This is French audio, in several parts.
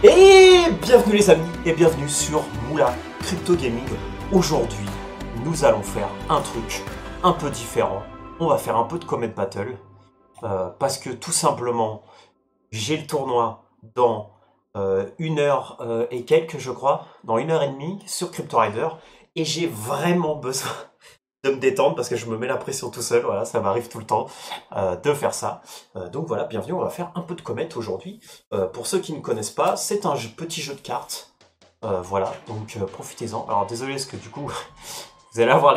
Et bienvenue les amis, et bienvenue sur Moula Crypto Gaming. Aujourd'hui, nous allons faire un truc un peu différent. On va faire un peu de Comet Battle. Parce que tout simplement, j'ai le tournoi dans 1 heure et quelques, je crois, dans 1 heure et demie sur Crypto Rider. Et j'ai vraiment besoin de me détendre parce que je me mets la pression tout seul. Voilà, ça m'arrive tout le temps de faire ça. Donc voilà, bienvenue, on va faire un peu de Comet aujourd'hui. Pour ceux qui ne connaissent pas, c'est un petit jeu de cartes. Voilà, donc profitez-en. Alors désolé parce que du coup, vous allez avoir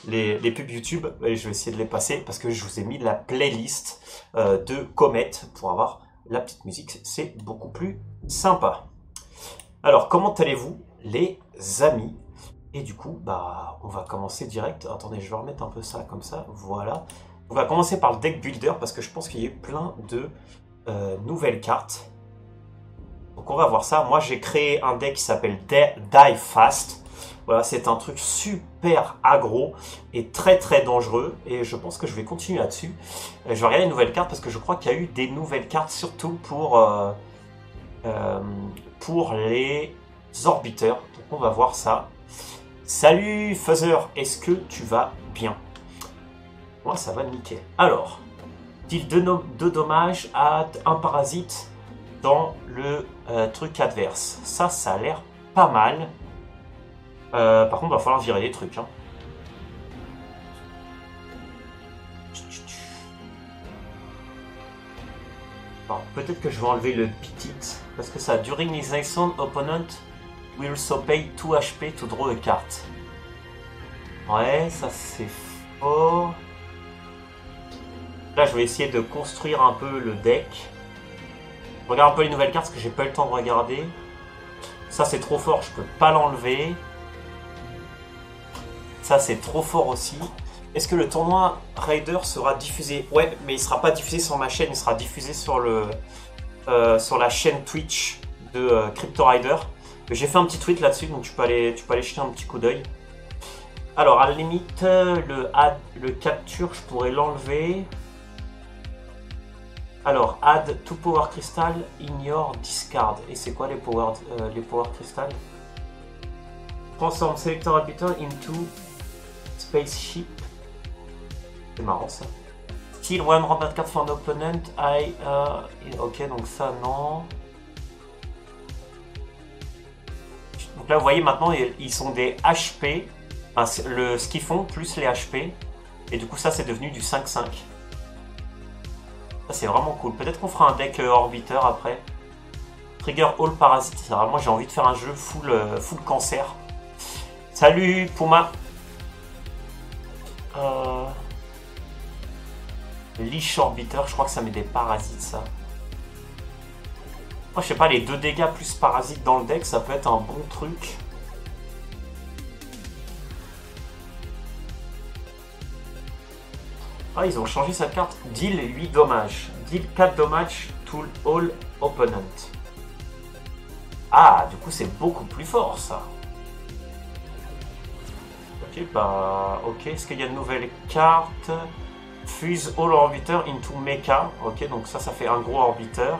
les pubs YouTube et je vais essayer de les passer parce que je vous ai mis la playlist de Comet pour avoir la petite musique. C'est beaucoup plus sympa. Alors, comment allez-vous les amis? Et du coup, bah, on va commencer direct. Attendez, je vais remettre un peu ça comme ça. Voilà. On va commencer par le deck builder parce que je pense qu'il y a plein de nouvelles cartes. Donc on va voir ça. Moi, j'ai créé un deck qui s'appelle Die Fast. Voilà, c'est un truc super aggro et très très dangereux. Et je pense que je vais continuer là-dessus. Je vais regarder les nouvelles cartes parce que je crois qu'il y a eu des nouvelles cartes surtout pour les orbiteurs. Donc on va voir ça. Salut Fuzzer, est-ce que tu vas bien? Moi ça va nickel. Alors, deal 2 dommages à un parasite dans le truc adverse. Ça a l'air pas mal. Par contre, il va falloir virer des trucs. Hein. Peut-être que je vais enlever le petit parce que ça, during initiation, opponent will also pay 2 HP to draw a card. Ouais, ça c'est fort. Là, je vais essayer de construire un peu le deck. Je regarde un peu les nouvelles cartes parce que j'ai pas eu le temps de regarder. Ça c'est trop fort, je peux pas l'enlever. Ça c'est trop fort aussi. Est-ce que le tournoi Raider sera diffusé? Ouais, mais il sera pas diffusé sur ma chaîne, il sera diffusé sur sur la chaîne Twitch de Crypto Rider. J'ai fait un petit tweet là-dessus, donc tu peux aller jeter un petit coup d'œil. Alors, à la limite, le capture, je pourrais l'enlever. Alors, add 2 power crystal in your discard. Et c'est quoi les power crystal? Transform selector arbiter into spaceship. C'est marrant ça. Still 100 cards for an opponent. Ok, donc ça non. Donc là, vous voyez maintenant, ils sont des HP. Enfin, ce qu'ils font plus les HP. Et du coup, ça, c'est devenu du 5-5. Ça, c'est vraiment cool. Peut-être qu'on fera un deck Orbiter après. Trigger All Parasite. Moi, j'ai envie de faire un jeu full cancer. Salut, Puma. Leash Orbiter. Je crois que ça met des parasites, ça. Moi, je sais pas, les 2 dégâts plus parasites dans le deck, ça peut être un bon truc. Ah, ils ont changé cette carte. Deal 8 dommages. Deal 4 dommages to all opponent. Ah, du coup, c'est beaucoup plus fort, ça. Ok, bah... Ok, est-ce qu'il y a de nouvelles cartes? Fuse all orbiter into mecha. Ok, donc ça fait un gros orbiteur.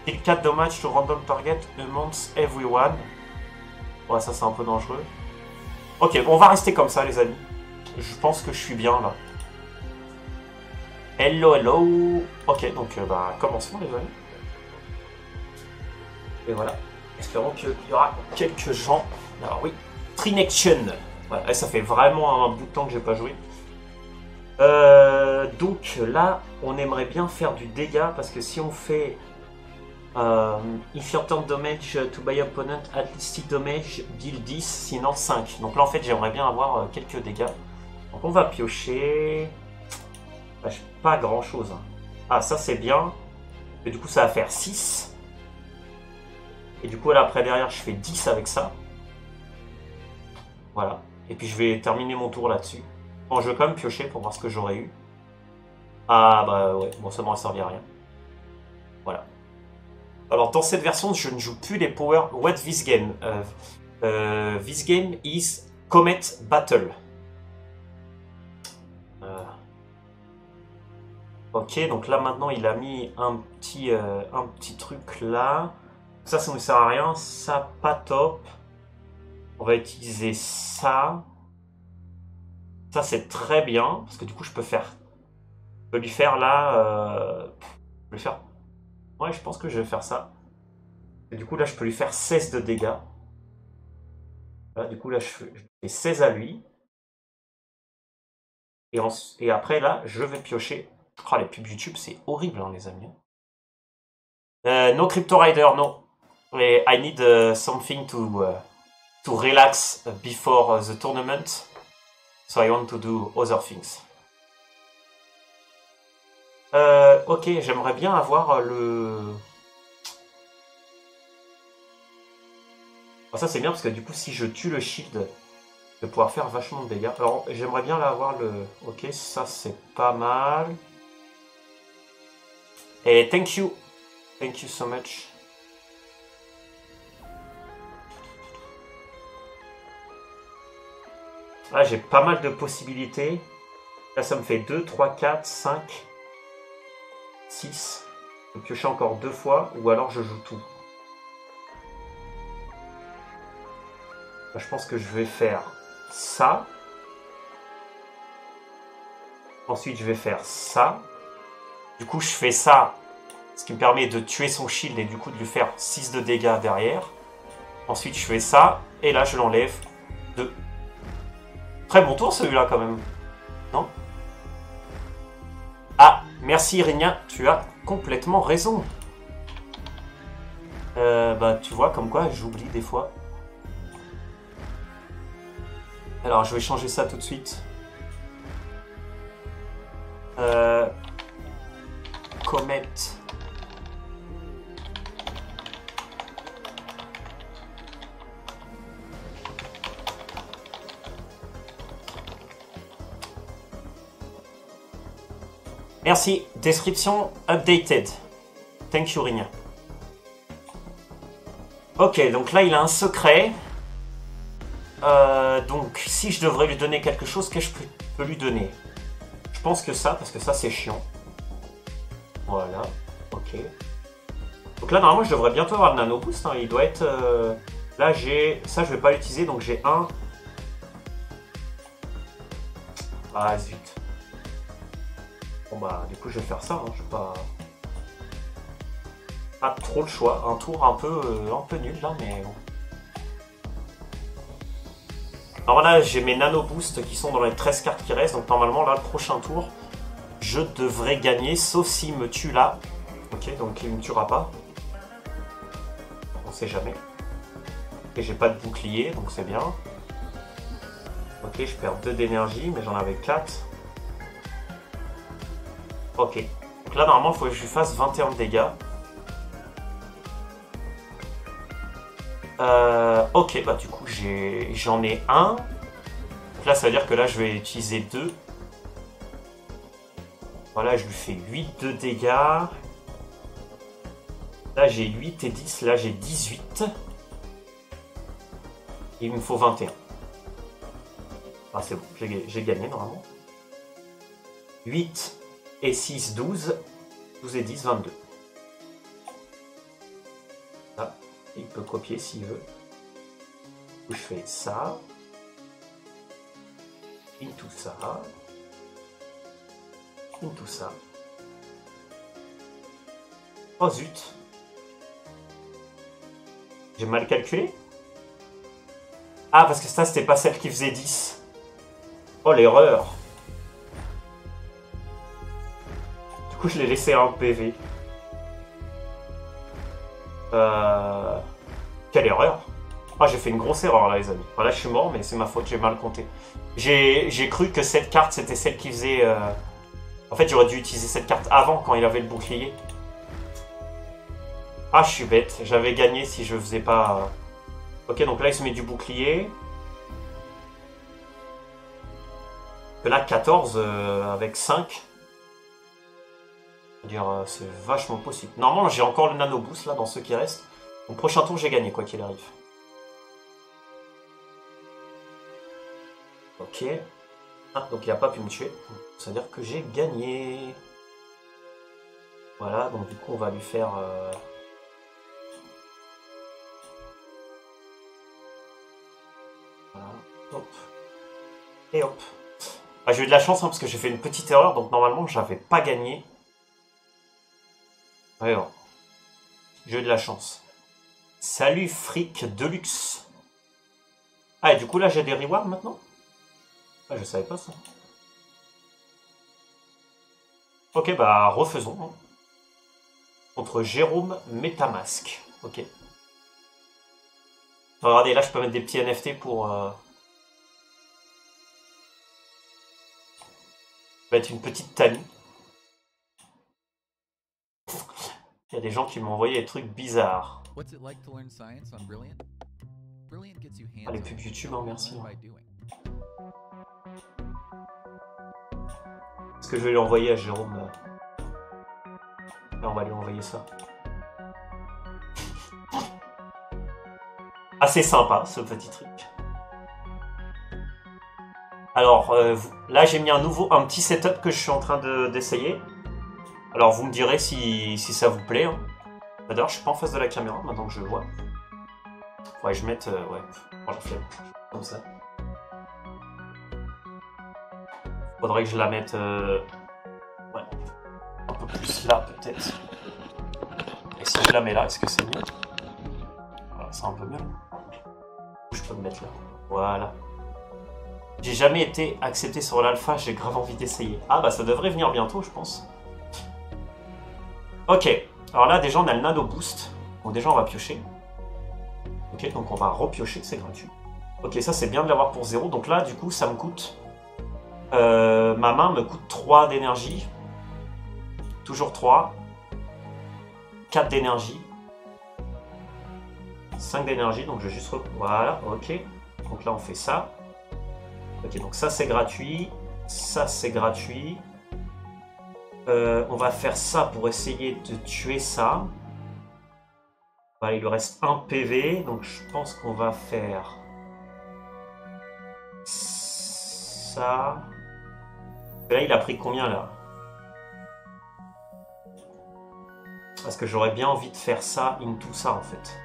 Deal 4 dommages to random target amongst everyone. Ouais, ça, c'est un peu dangereux. Ok, bon, on va rester comme ça, les amis. Je pense que je suis bien, là. Hello, hello. Ok, donc bah, commençons les amis. Et voilà. Espérons qu'il y aura quelques gens. Alors oui, Trinection. Voilà, ça fait vraiment un bout de temps que j'ai pas joué. Donc là, on aimerait bien faire du dégât parce que si on fait if your turn damage to by opponent at least 6 damage, deal 10, sinon 5. Donc là en fait j'aimerais bien avoir quelques dégâts. Donc on va piocher. Pas grand chose. Ah, ça c'est bien. Et du coup, ça va faire 6. Et du coup, là, après, derrière, je fais 10 avec ça. Voilà. Et puis, je vais terminer mon tour là-dessus. Bon, je vais quand même piocher pour voir ce que j'aurais eu. Ah, bah ouais. Bon, ça m'aurait servi à rien. Voilà. Alors, dans cette version, je ne joue plus les power. What this game? This game is Comet Battle. Ok, donc là maintenant il a mis un petit truc là. Ça ne sert à rien. Ça, pas top. On va utiliser ça. Ça, c'est très bien. Parce que du coup, je peux lui faire là... je peux lui faire... Ouais, je pense que je vais faire ça. Et du coup, là, je peux lui faire 16 de dégâts. Voilà, du coup, là, je fais 16 à lui. Et après, là, je vais piocher. Oh, les pubs YouTube, c'est horrible, hein, les amis. No Crypto Rider, no. I need something to relax before the tournament. So I want to do other things. Ok, j'aimerais bien avoir le... ça c'est bien parce que du coup si je tue le shield, je vais pouvoir faire vachement de dégâts. Alors j'aimerais bien là avoir le... Ok, ça c'est pas mal. Et thank you so much. Là j'ai pas mal de possibilités. Là ça me fait 2, 3, 4, 5, 6. Je peux piocher encore 2 fois ou alors je joue tout. Là, je pense que je vais faire ça. Ensuite je vais faire ça. Du coup je fais ça, ce qui me permet de tuer son shield et du coup de lui faire 6 de dégâts derrière. Ensuite je fais ça et là je l'enlève de... Très bon tour celui-là quand même. Non? Ah, merci Irina, tu as complètement raison. Bah tu vois comme quoi j'oublie des fois. Alors je vais changer ça tout de suite. Comet. Merci. Description updated. Thank you, Rina. Ok, donc là, il a un secret. Donc, si je devrais lui donner quelque chose, qu'est-ce que je peux lui donner? Je pense que ça, parce que ça, c'est chiant. Voilà. Ok. Donc là, normalement, je devrais bientôt avoir le nano boost. Hein. Il doit être... Là, j'ai... Ça, je vais pas l'utiliser, donc j'ai un... Ah, zut. Bon bah du coup je vais faire ça, hein. Je vais pas trop le choix, un tour un peu nul là mais bon. Alors là j'ai mes nano boosts qui sont dans les 13 cartes qui restent, donc normalement là le prochain tour je devrais gagner sauf s'il me tue là. Ok, donc il me tuera pas. On sait jamais. Et j'ai pas de bouclier donc c'est bien. Ok, je perds 2 d'énergie mais j'en avais 4. Ok. Donc là, normalement, il faut que je lui fasse 21 de dégâts. Ok, bah du coup, j'en ai un. Donc là, ça veut dire que là, je vais utiliser 2. Voilà, je lui fais 8 de dégâts. Là, j'ai 8 et 10. Là, j'ai 18. Il me faut 21. Ah, c'est bon, j'ai gagné, normalement. 8 et 6, 12. 12 et 10, 22. Ah, il peut copier s'il veut. Je fais ça. Into ça. Into ça. Oh zut. J'ai mal calculé. Ah, parce que ça, c'était pas celle qui faisait 10. Oh, l'erreur. Du coup, je l'ai laissé à un PV. Quelle erreur. Ah, j'ai fait une grosse erreur là, les amis. Voilà, je suis mort, mais c'est ma faute, j'ai mal compté. J'ai cru que cette carte, c'était celle qui faisait... En fait, j'aurais dû utiliser cette carte avant, quand il avait le bouclier. Ah, je suis bête. J'avais gagné si je faisais pas... Ok, donc là, il se met du bouclier. Là, 14 avec 5. C'est vachement possible. Normalement, j'ai encore le nano boost là dans ceux qui restent. Donc prochain tour, j'ai gagné quoi qu'il arrive. Ok. Ah, donc il n'a pas pu me tuer. Ça veut dire que j'ai gagné. Voilà, donc du coup, on va lui faire... Voilà. Hop. Et hop. Ah, j'ai eu de la chance hein, parce que j'ai fait une petite erreur, donc normalement j'avais pas gagné. Ouais, non. J'ai eu de la chance. Salut Fric Deluxe. Ah, et du coup là j'ai des rewards maintenant? Ah, je savais pas ça. Ok, bah refaisons. Hein. Contre Jérôme Metamask. Ok. Regardez, là je peux mettre des petits NFT pour... mettre une petite Tani. Il y a des gens qui m'ont envoyé des trucs bizarres. Ah, les pubs YouTube, hein, merci. Est-ce que je vais lui envoyer à Jérôme? Là, on va lui envoyer ça. Assez sympa, ce petit truc. Alors, là, j'ai mis un petit setup que je suis en train d'essayer. Alors, vous me direz si ça vous plaît. Hein. D'ailleurs, je suis pas en face de la caméra, maintenant que je le vois. Faudrait que je mette... ouais, oh, la flemme. Comme ça. Faudrait que je la mette... ouais. Un peu plus là, peut-être. Et si je la mets là, est-ce que c'est mieux? Voilà, c'est un peu mieux. Je peux me mettre là. Voilà. J'ai jamais été accepté sur l'alpha, j'ai grave envie d'essayer. Ah bah ça devrait venir bientôt, je pense. Ok. Alors là, déjà, on a le Nano Boost. Bon, déjà, on va piocher. Ok, donc on va repiocher, c'est gratuit. Ok, ça, c'est bien de l'avoir pour 0. Donc là, du coup, ça me coûte... ma main me coûte 3 d'énergie. Toujours 3. 4 d'énergie. 5 d'énergie, donc je vais juste... Voilà, ok. Donc là, on fait ça. Ok, donc ça, c'est gratuit. Ça, c'est gratuit. On va faire ça pour essayer de tuer ça. Voilà, il lui reste 1 PV, donc je pense qu'on va faire... ça... Là, il a pris combien, là? Parce que j'aurais bien envie de faire ça, into ça, en fait.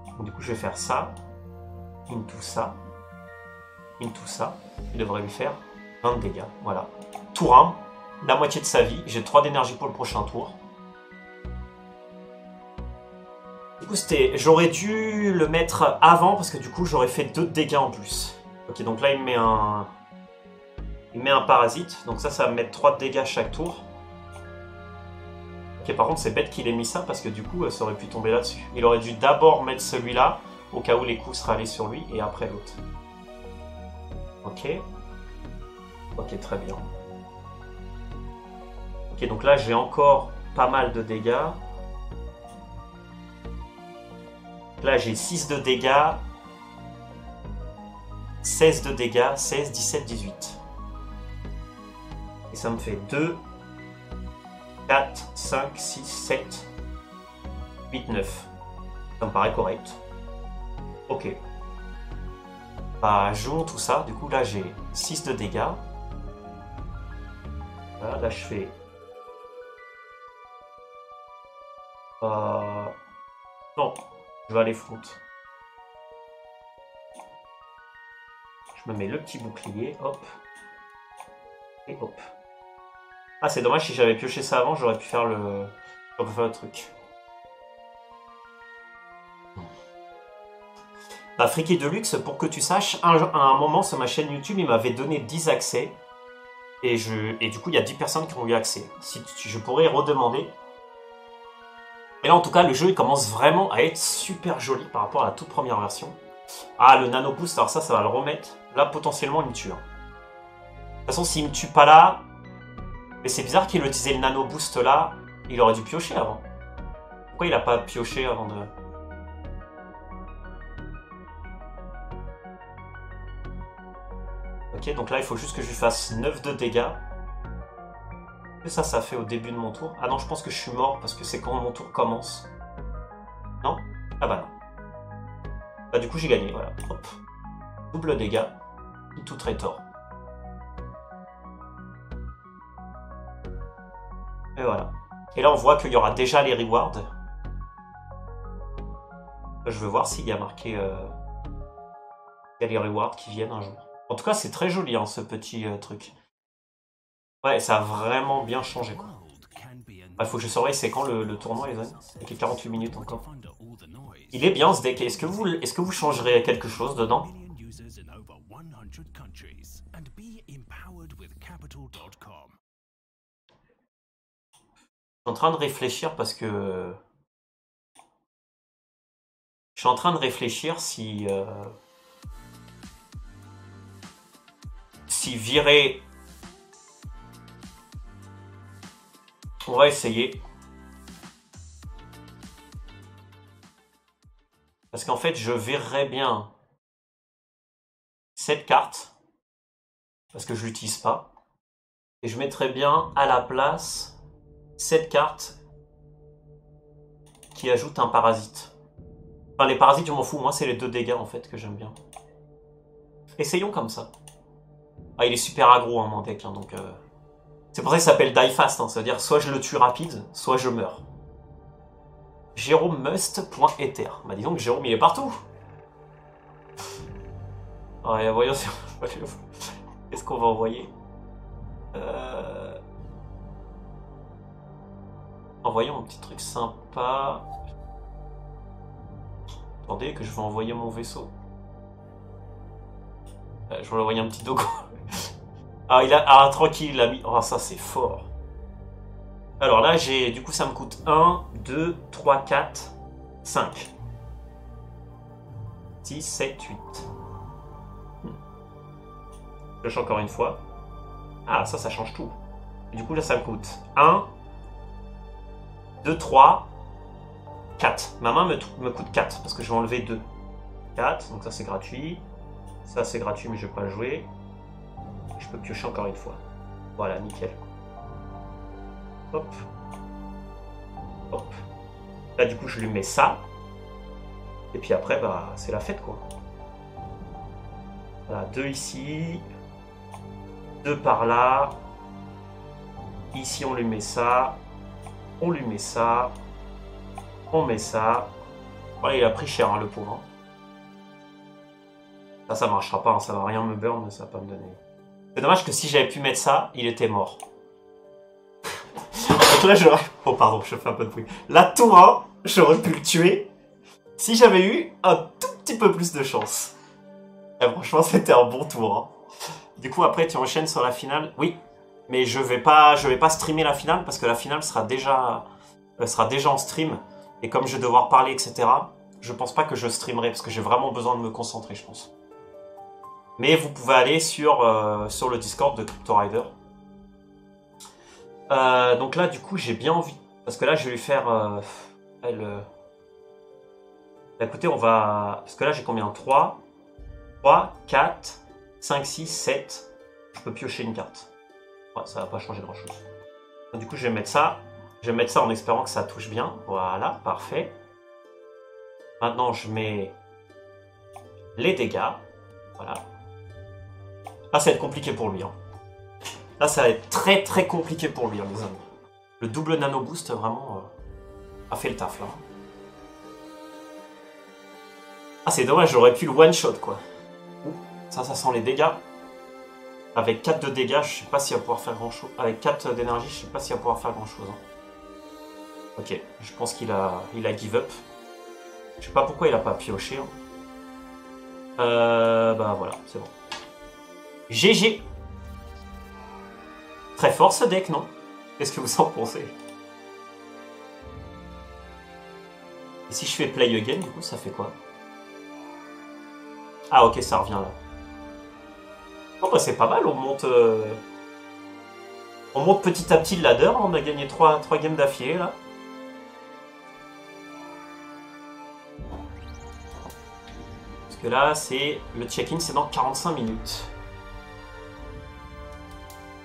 Donc, du coup, je vais faire ça, into ça, into ça. Il devrait lui faire 20 de dégâts, voilà. Tour 1, la moitié de sa vie. J'ai 3 d'énergie pour le prochain tour. Du coup, j'aurais dû le mettre avant, parce que du coup, j'aurais fait 2 de dégâts en plus. Ok, donc là, il me met un... Il met un parasite, donc ça va me mettre 3 de dégâts chaque tour. Ok, par contre, c'est bête qu'il ait mis ça, parce que du coup, ça aurait pu tomber là-dessus. Il aurait dû d'abord mettre celui-là, au cas où les coups seraient allés sur lui, et après l'autre. Ok. Ok, très bien. Ok, donc là, j'ai encore pas mal de dégâts. Là, j'ai 6 de dégâts. 16 de dégâts, 16, 17, 18. Et ça me fait 2, 4, 5, 6, 7, 8, 9. Ça me paraît correct. Ok. Bah, jouons tout ça. Du coup, là, j'ai 6 de dégâts. Voilà, là, je fais... Non, je vais aller front. Je me mets le petit bouclier, hop. Et hop. Ah, c'est dommage, si j'avais pioché ça avant, j'aurais pu faire le truc. Bah, Friki Deluxe, pour que tu saches, à un moment sur ma chaîne YouTube, il m'avait donné 10 accès. Et du coup, il y a 10 personnes qui ont eu accès. Je pourrais redemander. Et là, en tout cas, le jeu il commence vraiment à être super joli par rapport à la toute première version. Ah, le Nano Boost, alors ça va le remettre. Là, potentiellement, il me tue. Hein. De toute façon, s'il me tue pas là... Mais c'est bizarre qu'il utilisait le Nano Boost là. Il aurait dû piocher avant. Pourquoi il a pas pioché avant de... Ok, donc là, il faut juste que je lui fasse 9 de dégâts. Et ça fait au début de mon tour. Ah non, je pense que je suis mort parce que c'est quand mon tour commence. Non? Ah bah non. Bah du coup, j'ai gagné, voilà. Hop. Double dégâts. Tout traitor. Et voilà. Et là, on voit qu'il y aura déjà les rewards. Je veux voir s'il y a marqué... Il y a les rewards qui viennent un jour. En tout cas, c'est très joli, hein, ce petit truc. Ouais, ça a vraiment bien changé, quoi. Il faut que je surveille, c'est quand le tournoi, les amis? Il y a 48 minutes encore. Il est bien, ce deck. Est-ce que vous changerez quelque chose dedans? Je suis en train de réfléchir parce que... Je suis en train de réfléchir si... si virer... On va essayer. Parce qu'en fait, je verrais bien cette carte. Parce que je l'utilise pas. Et je mettrais bien à la place cette carte qui ajoute un parasite. Enfin, les parasites, je m'en fous. Moi, c'est les 2 dégâts, en fait, que j'aime bien. Essayons comme ça. Ah, il est super aggro, hein, mon deck. Hein, donc, c'est pour ça qu'il s'appelle Die Fast. Hein, c'est-à-dire, soit je le tue rapide, soit je meurs. Jérôme Must.ether. Bah, disons que Jérôme, il est partout. Ouais, voyons. Qu'est-ce qu'on va envoyer? Envoyons un petit truc sympa. Attendez, que je vais envoyer mon vaisseau. Je vais envoyer un petit dogo. Ah, tranquille, il a mis... Oh, ça, c'est fort. Alors là, j'ai... Du coup, ça me coûte 1, 2, 3, 4, 5. 6, 7, 8. Je lâche encore une fois. Ah, ça change tout. Et du coup, là, ça me coûte 1, 2, 3, 4. Ma main me coûte 4, parce que je vais enlever 2. 4, donc ça, c'est gratuit. Ça, c'est gratuit, mais je ne vais pas le jouer. Je peux piocher encore une fois. Voilà, nickel. Hop. Hop. Là, du coup, je lui mets ça. Et puis après, bah, c'est la fête, quoi. Voilà, 2 ici. 2 par là. Ici, on lui met ça. On lui met ça. On met ça. Voilà, il a pris cher, hein, le pauvre. Ça marchera pas. Hein, ça va rien me burn, ça va pas me donner. C'est dommage que si j'avais pu mettre ça, il était mort. Donc là, j'aurais... Oh, pardon, je fais un peu de bruit. La tour 1, j'aurais pu le tuer si j'avais eu un tout petit peu plus de chance. Et franchement, c'était un bon tour. Hein. Du coup, après, tu enchaînes sur la finale. Oui, mais je vais pas streamer la finale parce que la finale sera déjà en stream. Et comme je vais devoir parler, etc., je pense pas que je streamerai parce que j'ai vraiment besoin de me concentrer, je pense. Mais vous pouvez aller sur le Discord de CryptoRider. Donc là, du coup, j'ai bien envie... Parce que là, je vais lui faire... Écoutez, on va... Parce que là, j'ai combien? 3, 4, 5, 6, 7. Je peux piocher une carte. Ouais, ça va pas changer grand-chose. Du coup, je vais mettre ça. Je vais mettre ça en espérant que ça touche bien. Voilà, parfait. Maintenant, je mets les dégâts. Voilà. Là, ça va être compliqué pour lui. Hein. Là, ça va être très très compliqué pour lui, hein, les amis. Le double nano boost, vraiment, a fait le taf, là. Ah, c'est dommage, j'aurais pu le one-shot, quoi. Ça sent les dégâts. Avec 4 de dégâts, je sais pas s'il va pouvoir faire grand-chose. Avec 4 d'énergie, je sais pas s'il va pouvoir faire grand-chose. Hein. Ok, je pense qu'il a give up. Je sais pas pourquoi il a pas pioché. Hein. Bah voilà, c'est bon. GG. Très fort ce deck, non? Qu'est-ce que vous en pensez? Et si je fais play again, du coup, ça fait quoi? Ah ok, ça revient là. Oh bah c'est pas mal, on monte petit à petit le ladder, on a gagné 3 games d'affilée là. Parce que là, c'est le check-in, c'est dans 45 minutes.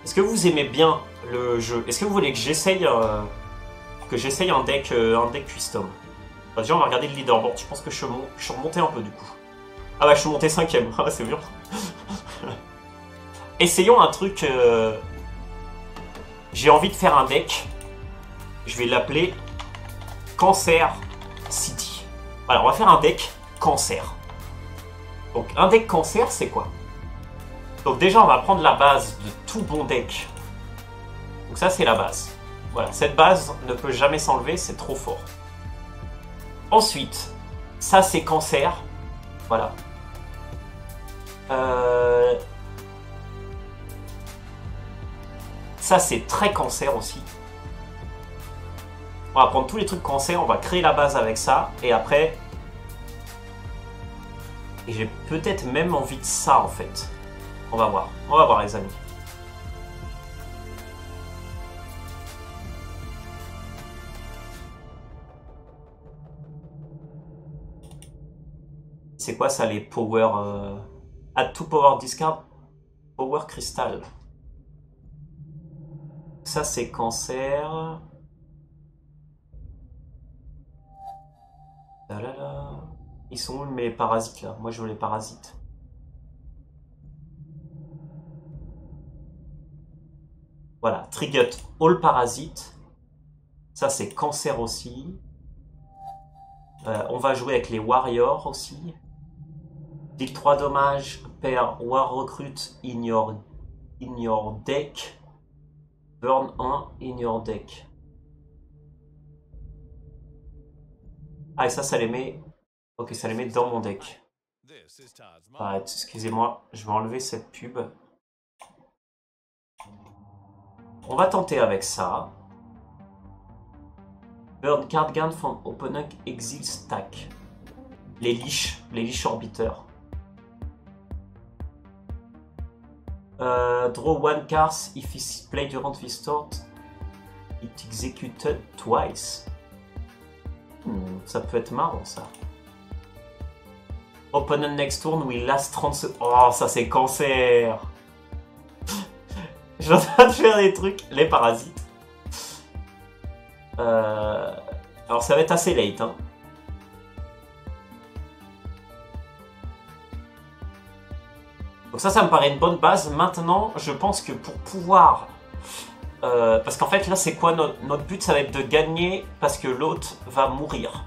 Est-ce que vous aimez bien le jeu? Est-ce que vous voulez que j'essaye un deck custom? Bah, déjà, on va regarder le leaderboard. Je pense que je suis remonté un peu du coup. Ah bah, je suis monté 5ème. Ah, c'est bien. Essayons un truc... J'ai envie de faire un deck. Je vais l'appeler Cancer City. Alors, on va faire un deck Cancer. Donc un deck cancer, c'est quoi? Donc déjà, on va prendre la base de tout bon deck. Donc ça, c'est la base. Voilà, cette base ne peut jamais s'enlever, c'est trop fort. Ensuite, ça c'est cancer. Voilà. Ça c'est très cancer aussi. On va prendre tous les trucs cancer, on va créer la base avec ça. Et après... Et j'ai peut-être même envie de ça en fait. On va voir les amis. C'est quoi ça les power... Add to power discard power crystal. Ça c'est cancer. Là là là. Ils sont où mes parasites là? Moi je veux les parasites. Voilà, trigger all parasites. Ça c'est cancer aussi. On va jouer avec les warriors aussi. Deal 3 dommages per war recruit in your deck. Burn 1 in your deck. Ah et ça les met... Ok, ça les met dans mon deck. Arrête, excusez-moi, je vais enlever cette pub. On va tenter avec ça. Burn card gain from opponent exile stack. Les leash orbiteurs. Draw one card if it's played durant this turn. It executed twice. Ça peut être marrant ça. Opponent next turn will last 30 secondes. Oh, ça c'est cancer. Je suis en train de faire des trucs. Les parasites. Alors ça va être assez late. Hein. Donc ça me paraît une bonne base. Maintenant, je pense que pour pouvoir... parce qu'en fait, là, c'est quoi notre but? Ça va être de gagner parce que l'autre va mourir.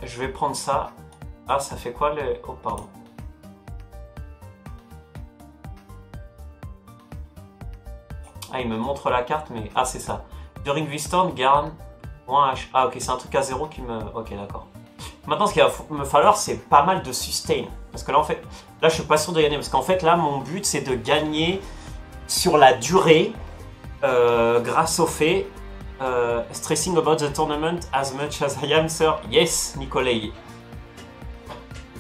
Je vais prendre ça. Ah, ça fait quoi le... Oh, pardon. Ah, il me montre la carte, mais... Ah, c'est ça. During this turn, garde 1 H. Ah, ok, c'est un truc à 0 qui me... Ok, d'accord. Maintenant, ce qu'il va me falloir, c'est pas mal de sustain. Parce que là, en fait... Là, je suis pas sûr de gagner. Parce qu'en fait, là, mon but, c'est de gagner sur la durée grâce au fait... stressing about the tournament as much as I am, sir. Yes, Nicolai.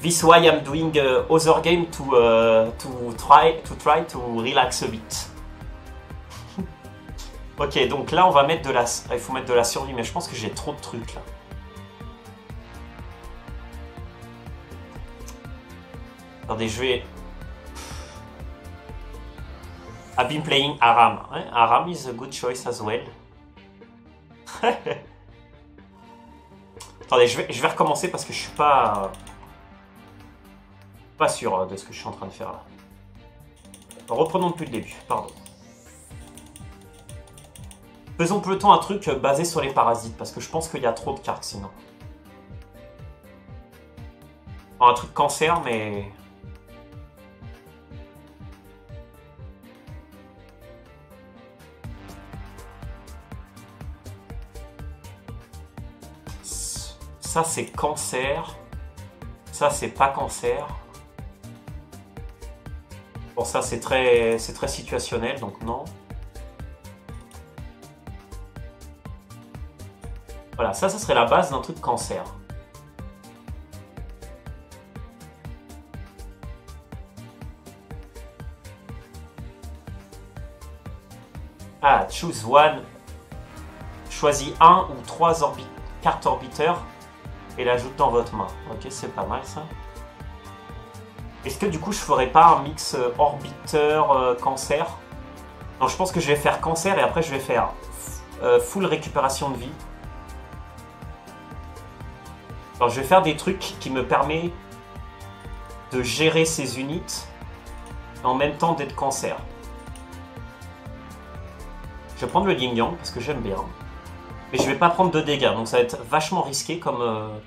This why I'm doing other game to try to relax a bit. Ok, donc là on va mettre de la... Il faut mettre de la survie, mais je pense que j'ai trop de trucs là. Attendez, je vais... I've been playing Aram. Hein? Aram is a good choice as well. Attendez, je vais recommencer parce que je suis pas sûr de ce que je suis en train de faire là. Reprenons depuis le début, pardon. Faisons plutôt un truc basé sur les parasites parce que je pense qu'il y a trop de cartes sinon. Enfin, un truc cancer mais... Ça c'est cancer. Ça c'est pas cancer. Bon ça c'est très situationnel donc non. Voilà, ça serait la base d'un truc cancer. Ah, choose one. Choisis un ou trois cartes orbiteurs et l'ajoute dans votre main. Ok, c'est pas mal ça. Est-ce que du coup je ferais pas un mix orbiteur cancer? Non, je pense que je vais faire cancer et après je vais faire full récupération de vie. Alors je vais faire des trucs qui me permettent de gérer ces unités en même temps d'être cancer. Je vais prendre le Yin Yang parce que j'aime bien. Mais je vais pas prendre de dégâts, donc ça va être vachement risqué comme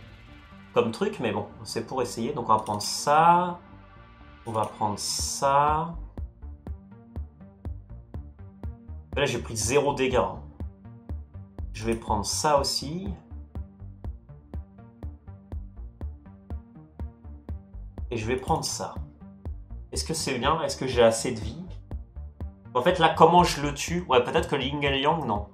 truc, mais bon, c'est pour essayer. Donc on va prendre ça. On va prendre ça. Là j'ai pris 0 dégâts. Hein. Je vais prendre ça aussi. Et je vais prendre ça. Est-ce que c'est bien? Est-ce que j'ai assez de vie? En fait, là, comment je le tue? Ouais, peut-être que le Yin et Yang, non.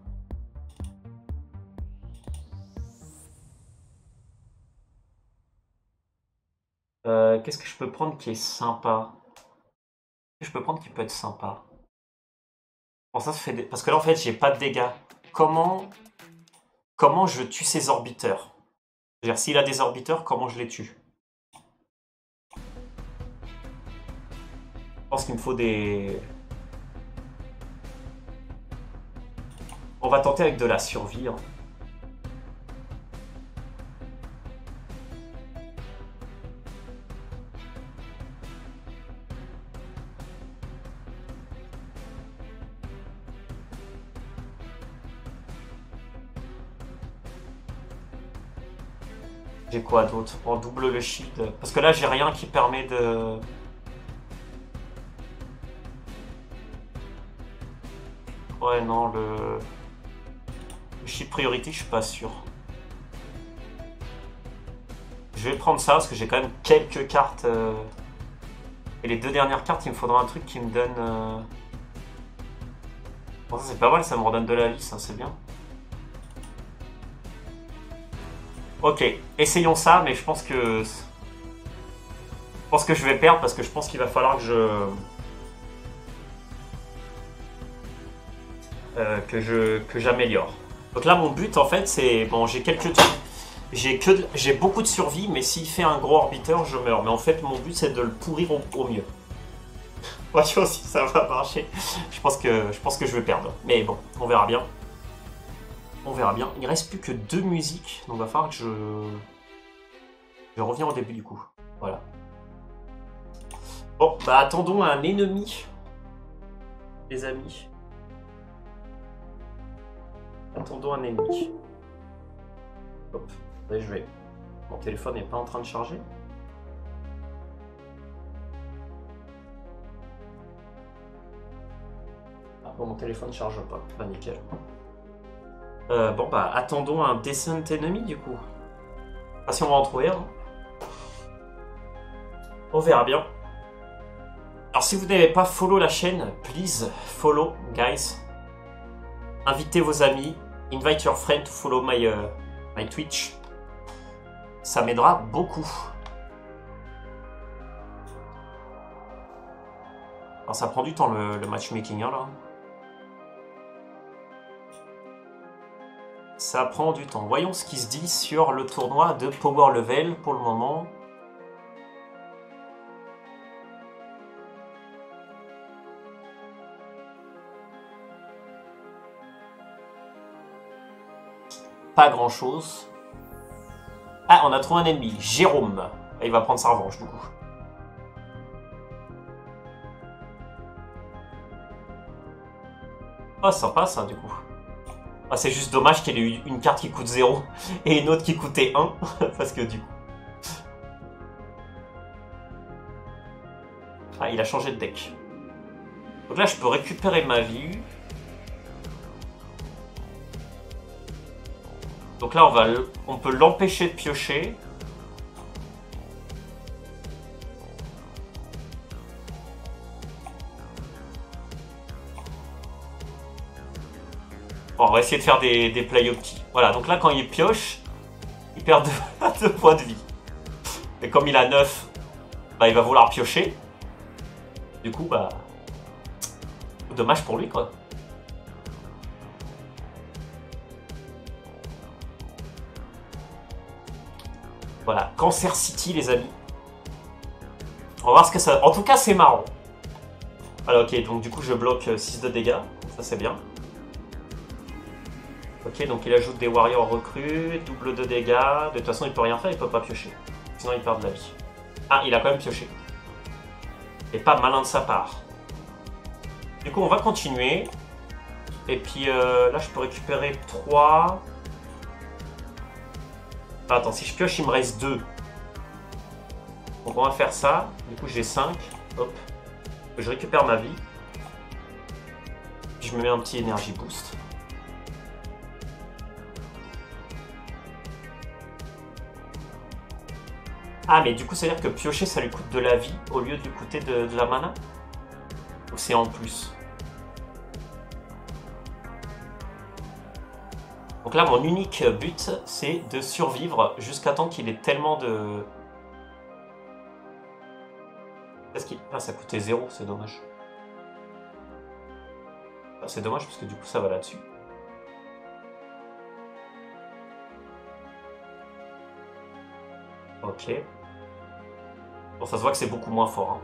Qu'est-ce que je peux prendre qui est sympa? Qu'est-ce que je peux prendre qui peut être sympa? Bon, ça se fait parce que là, en fait, j'ai pas de dégâts. Comment je tue ces orbiteurs? C'est-à-dire, s'il a des orbiteurs, comment je les tue? Je pense qu'il me faut des... On va tenter avec de la survie. Hein. J'ai quoi d'autre? On double le shield. Parce que là, j'ai rien qui permet de... Ouais, non, le shield priority, je suis pas sûr. Je vais prendre ça parce que j'ai quand même quelques cartes. Et les 2 dernières cartes, il me faudra un truc qui me donne... Bon, ça c'est pas mal, ça me redonne de la vie, ça c'est bien. Ok, essayons ça, mais je pense que... je vais perdre parce que je pense qu'il va falloir que j'améliore. Donc là, mon but, en fait, c'est... Bon, j'ai quelques trucs. J'ai beaucoup de survie, mais s'il fait un gros orbiteur, je meurs. Mais en fait, mon but, c'est de le pourrir au mieux. Voyons si ça va marcher. Je pense que je vais perdre. Mais bon, on verra bien. On verra bien. Il ne reste plus que 2 musiques, donc il va falloir que je reviens au début du coup. Voilà. Bon, bah attendons un ennemi, les amis. Attendons un ennemi. Hop, allez, je vais... Mon téléphone n'est pas en train de charger. Ah bon, mon téléphone ne charge pas. Bah nickel. Bon bah attendons un decent ennemi du coup. Pas si on va en trouver un. On verra bien. Alors si vous n'avez pas follow la chaîne, please follow guys. Invitez vos amis. Invite your friend to follow my Twitch. Ça m'aidera beaucoup. Alors ça prend du temps le matchmaking hein, là. Ça prend du temps. Voyons ce qui se dit sur le tournoi de Power Level pour le moment. Pas grand chose. Ah, on a trouvé un ennemi. Jérôme. Il va prendre sa revanche du coup. Oh, sympa ça du coup. Ah, c'est juste dommage qu'il ait eu une carte qui coûte 0 et une autre qui coûtait 1. Parce que du coup... Ah, il a changé de deck. Donc là, je peux récupérer ma vie. Donc là, on peut l'empêcher de piocher. Bon, on va essayer de faire des plays au petit. Voilà, donc là, quand il pioche, il perd 2 points de vie. Et comme il a 9, bah, il va vouloir piocher. Du coup, bah... Dommage pour lui, quoi. Voilà, Cancer City, les amis. On va voir ce que ça... En tout cas, c'est marrant. Alors, ok, donc du coup, je bloque 6 de dégâts. Ça, c'est bien. Ok, donc il ajoute des warriors recrues, double de dégâts. De toute façon, il peut rien faire, il peut pas piocher. Sinon, il perd de la vie. Ah, il a quand même pioché. Et pas malin de sa part. Du coup, on va continuer. Et puis là, je peux récupérer 3. Attends, si je pioche, il me reste 2. Donc on va faire ça. Du coup, j'ai 5. Hop. Je récupère ma vie. Je me mets un petit energy boost. Ah, mais du coup, ça veut dire que piocher, ça lui coûte de la vie au lieu de lui coûter de la mana? Ou c'est en plus? Donc là, mon unique but, c'est de survivre jusqu'à temps qu'il ait tellement de... Est-ce qu'il... Ah, ça coûtait 0, c'est dommage. Ah, c'est dommage parce que du coup, ça va là-dessus. Ok. Bon, ça se voit que c'est beaucoup moins fort. Hein.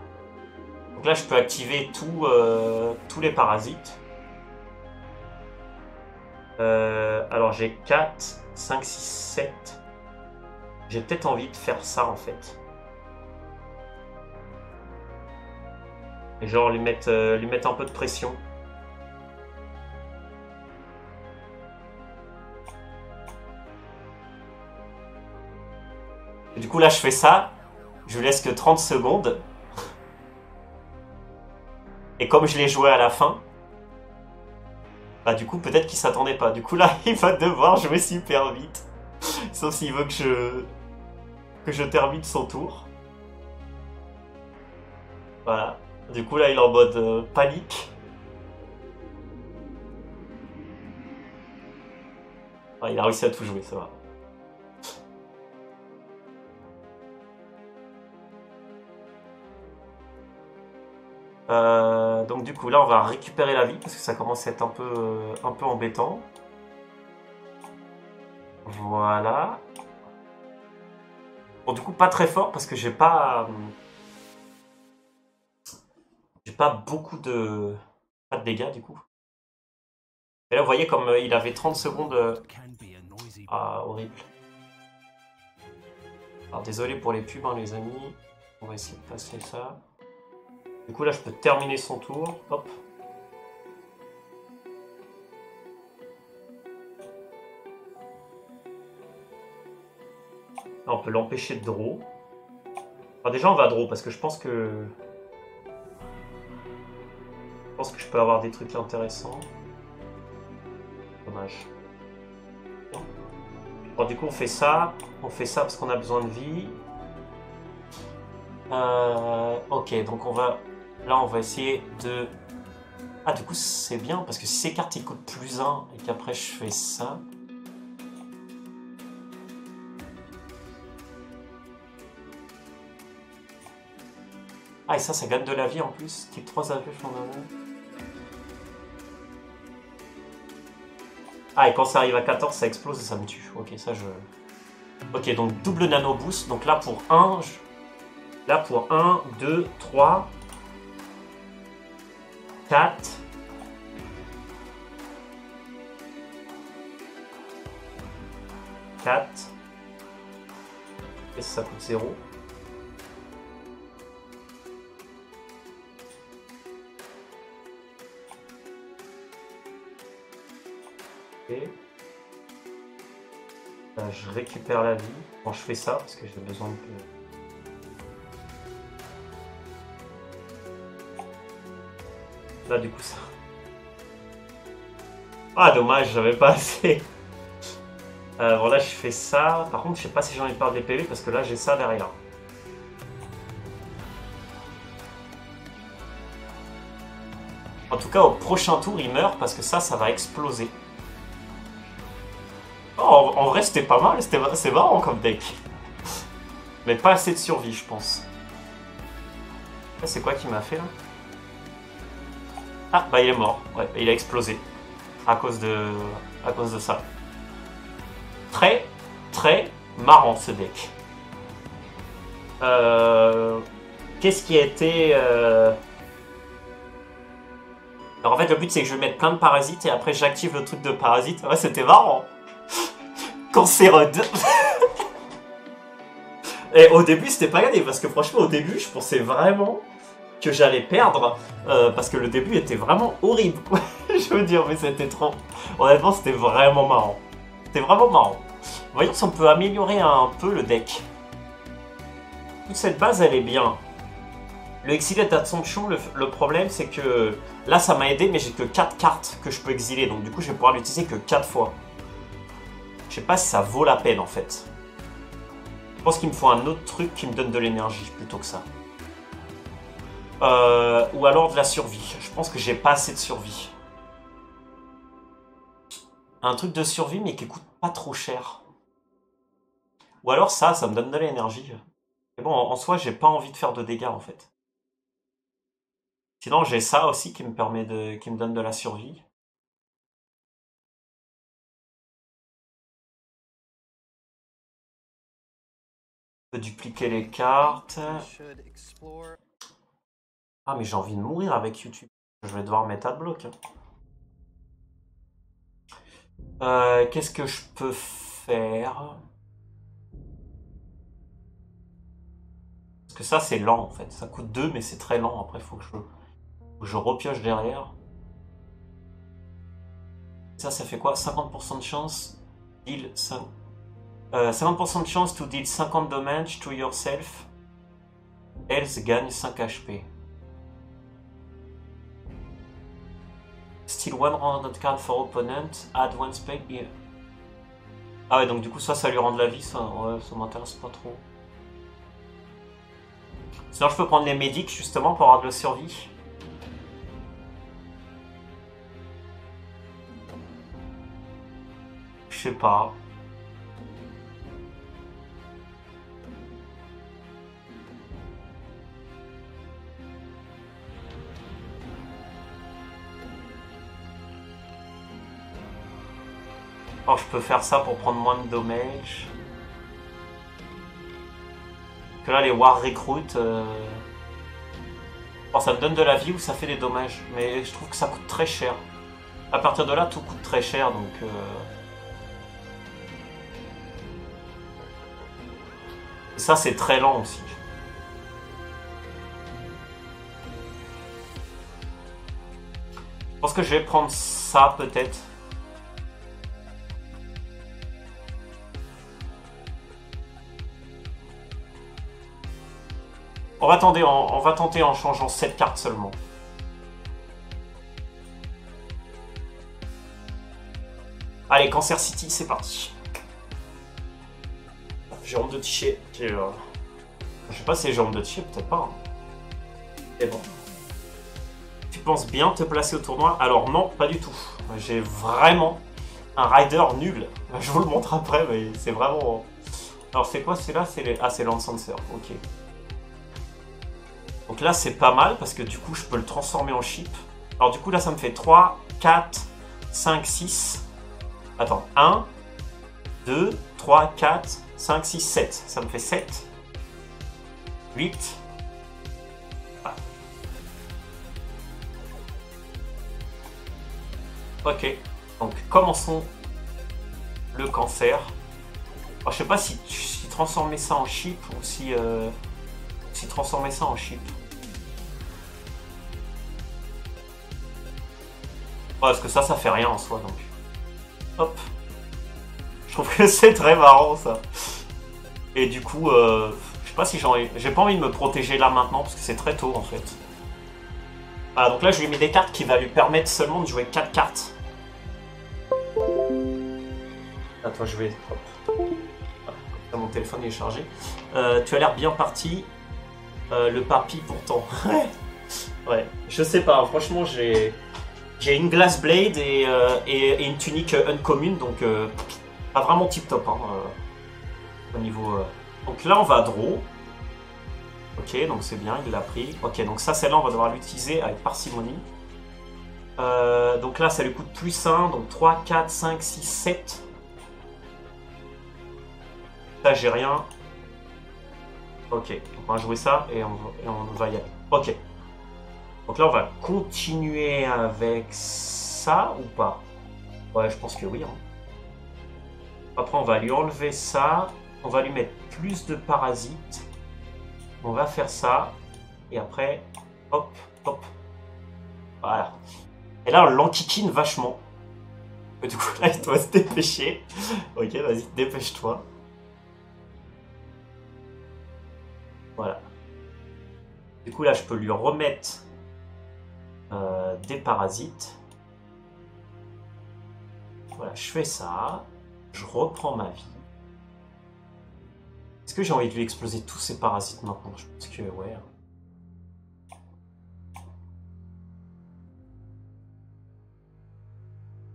Donc là, je peux activer tous les parasites. Alors j'ai 4, 5, 6, 7. J'ai peut-être envie de faire ça en fait. Et genre lui mettre un peu de pression. Et du coup là je fais ça. Je lui laisse que 30 secondes. Et comme je l'ai joué à la fin, bah du coup peut-être qu'il s'attendait pas. Du coup là il va devoir jouer super vite. Sauf s'il veut que je termine son tour. Voilà. Du coup là il est en mode panique. Ah, il a réussi à tout jouer, ça va. Donc du coup là on va récupérer la vie parce que ça commence à être un peu embêtant. Voilà. Bon du coup pas très fort parce que j'ai pas beaucoup de... Pas de dégâts du coup. Et là vous voyez comme il avait 30 secondes... Ah horrible. Alors désolé pour les pubs hein, les amis. On va essayer de passer ça. Du coup là je peux terminer son tour. Hop. Là, on peut l'empêcher de draw. Alors déjà on va draw parce que je pense que... je peux avoir des trucs intéressants. Dommage. Bon du coup on fait ça parce qu'on a besoin de vie. Ok donc on va... Là, on va essayer de... Ah, du coup, c'est bien, parce que si ces cartes, ils coûtent plus 1, et qu'après, je fais ça... Ah, et ça gagne de la vie, en plus. Type 3 AV fondamental. Ah, et quand ça arrive à 14, ça explose et ça me tue. Ok, ça, je... Ok, donc double nano boost. Donc là, pour 1... Là, pour 1, 2, 3... 4. Et ça coûte 0. Et là, je récupère la vie quand je fais ça parce que j'ai besoin de... Là, du coup, ça... Ah, dommage, j'avais pas assez. Bon, là, je fais ça. Par contre, je sais pas si j'ai envie de perdre des PV parce que là, j'ai ça derrière. En tout cas, au prochain tour, il meurt parce que ça va exploser. Oh, en vrai, c'était pas mal. C'est marrant comme deck. Mais pas assez de survie, je pense. C'est quoi qui m'a fait, là? Ah, bah il est mort. Ouais, il a explosé. À cause de ça. Très, très marrant ce deck. Qu'est-ce qui a été... Alors en fait, le but c'est que je vais mettre plein de parasites et après j'active le truc de parasite. Ouais, c'était marrant. Cancéreux. Et au début, c'était pas gagné parce que franchement, au début, je pensais vraiment que j'allais perdre parce que le début était vraiment horrible. Je veux dire, mais c'était trop... Honnêtement, c'était vraiment marrant. C'était vraiment marrant. Voyons si on peut améliorer un peu le deck. Toute cette base, elle est bien. Le Exiled Ascension, le problème, c'est que là, ça m'a aidé, mais j'ai que 4 cartes que je peux exiler. Donc, du coup, je vais pouvoir l'utiliser que 4 fois. Je sais pas si ça vaut la peine, en fait. Je pense qu'il me faut un autre truc qui me donne de l'énergie, plutôt que ça. Ou alors de la survie. Je pense que j'ai pas assez de survie. Un truc de survie, mais qui coûte pas trop cher. Ou alors ça me donne de l'énergie. Mais bon, en soi, j'ai pas envie de faire de dégâts, en fait. Sinon, j'ai ça aussi qui me permet qui me donne de la survie. Je peux dupliquer les cartes. Ah, mais j'ai envie de mourir avec YouTube. Je vais devoir mettre adblock. Qu'est-ce que je peux faire? Parce que ça, c'est lent, en fait. Ça coûte 2, mais c'est très lent. Après, faut que je repioche derrière. Ça fait quoi? 50% de chance. Deal 5. 50% de chance to deal 50 damage to yourself. Else gagne 5 HP. Still 100 card for opponent. Add one spell here. Ah ouais, donc du coup, ça lui rend de la vie. Ça, ouais, ça m'intéresse pas trop. Sinon, je peux prendre les médics justement pour avoir de la survie. Je sais pas. Oh, je peux faire ça pour prendre moins de dommages. Que là, les War Recruit, bon, ça me donne de la vie ou ça fait des dommages. Mais je trouve que ça coûte très cher. À partir de là, tout coûte très cher, donc... Et ça, c'est très lent aussi. Je pense que je vais prendre ça, peut-être. On va tenter en changeant 7 cartes seulement. Allez, Cancer City, c'est parti. Jérôme de Tiché. Je sais pas si c'est Jérôme de Tiché, peut-être pas. Mais bon. Tu penses bien te placer au tournoi? Alors non, pas du tout. J'ai vraiment un rider nul. Je vous le montre après, mais c'est vraiment... Alors c'est quoi celui-là? Ah, c'est Lancer, ok. Donc là, c'est pas mal, parce que du coup, je peux le transformer en chip. Alors du coup, là, ça me fait 3, 4, 5, 6... Attends, 1, 2, 3, 4, 5, 6, 7. Ça me fait 7. 8. Ah. Ok, donc commençons le cancer. Alors, je sais pas si transformer ça en chip ou si transformer ça en chip. Ouais, parce que ça fait rien en soi, donc. Hop. Je trouve que c'est très marrant, ça. Et du coup, je sais pas si j'ai pas envie de me protéger là maintenant, parce que c'est très tôt, en fait. Ah, donc là, je lui mets des cartes qui va lui permettre seulement de jouer 4 cartes. Attends, je vais... Hop. Ah, mon téléphone est chargé. Tu as l'air bien parti. Le papy, pourtant. Ouais, je sais pas, franchement, j'ai une Glass Blade et une tunique uncommune, donc pas vraiment tip top, hein, au niveau... Donc là, on va à draw. Ok, donc c'est bien, il l'a pris. Ok, donc ça, celle-là, on va devoir l'utiliser avec parcimonie. Donc là, ça lui coûte plus 1, donc 3, 4, 5, 6, 7. Là, j'ai rien. Ok, donc on va jouer ça et on va y aller. Ok. Donc là, on va continuer avec ça ou pas? Ouais, je pense que oui. Hein. Après, on va lui enlever ça. On va lui mettre plus de parasites. On va faire ça. Et après, hop, hop. Voilà. Et là, on l'enquiquine vachement. Du coup, là, il doit se dépêcher. Ok, vas-y, dépêche-toi. Voilà. Du coup, là, je peux lui remettre des parasites. Voilà, je fais ça. Je reprends ma vie. Est-ce que j'ai envie de lui exploser tous ces parasites maintenant? Je pense que, ouais.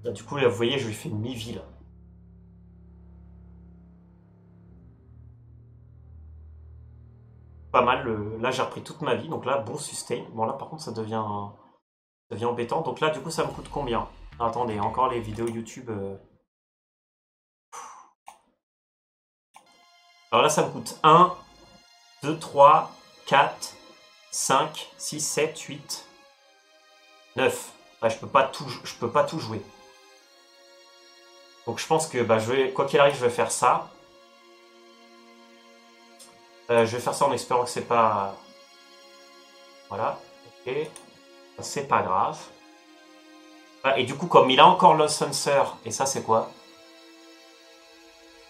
Là, du coup, là, vous voyez, je lui fais une mi-vie, là. Pas mal. Là, j'ai repris toute ma vie. Donc là, bon sustain. Bon, là, par contre, ça devient embêtant. Donc là, du coup, ça me coûte combien? Attendez, encore les vidéos YouTube. Alors là, ça me coûte 1, 2, 3, 4, 5, 6, 7, 8, 9. Bah, je peux pas tout jouer. Donc je pense que bah, quoi qu'il arrive, je vais faire ça. Je vais faire ça en espérant que c'est pas... Voilà. Ok. C'est pas grave. Ah, et du coup, comme il a encore Lost Sensor, et ça c'est quoi?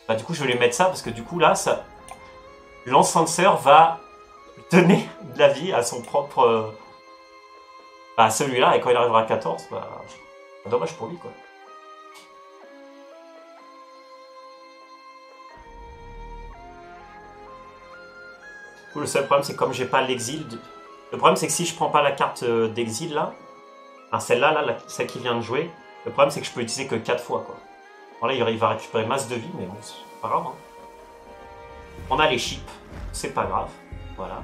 Bah du coup, je vais lui mettre ça, parce que du coup, là, ça... Lost Sensor va donner de la vie à son propre... à celui-là, et quand il arrivera à 14, bah... dommage pour lui, quoi. Le seul problème, c'est comme j'ai pas l'exil. Le problème, c'est que si je prends pas la carte d'exil là, enfin, celle-là, là, celle qui vient de jouer, le problème, c'est que je peux utiliser que 4 fois, quoi. Alors là, il va récupérer masse de vie, mais bon, c'est pas grave. Hein. On a les chips, c'est pas grave. Voilà.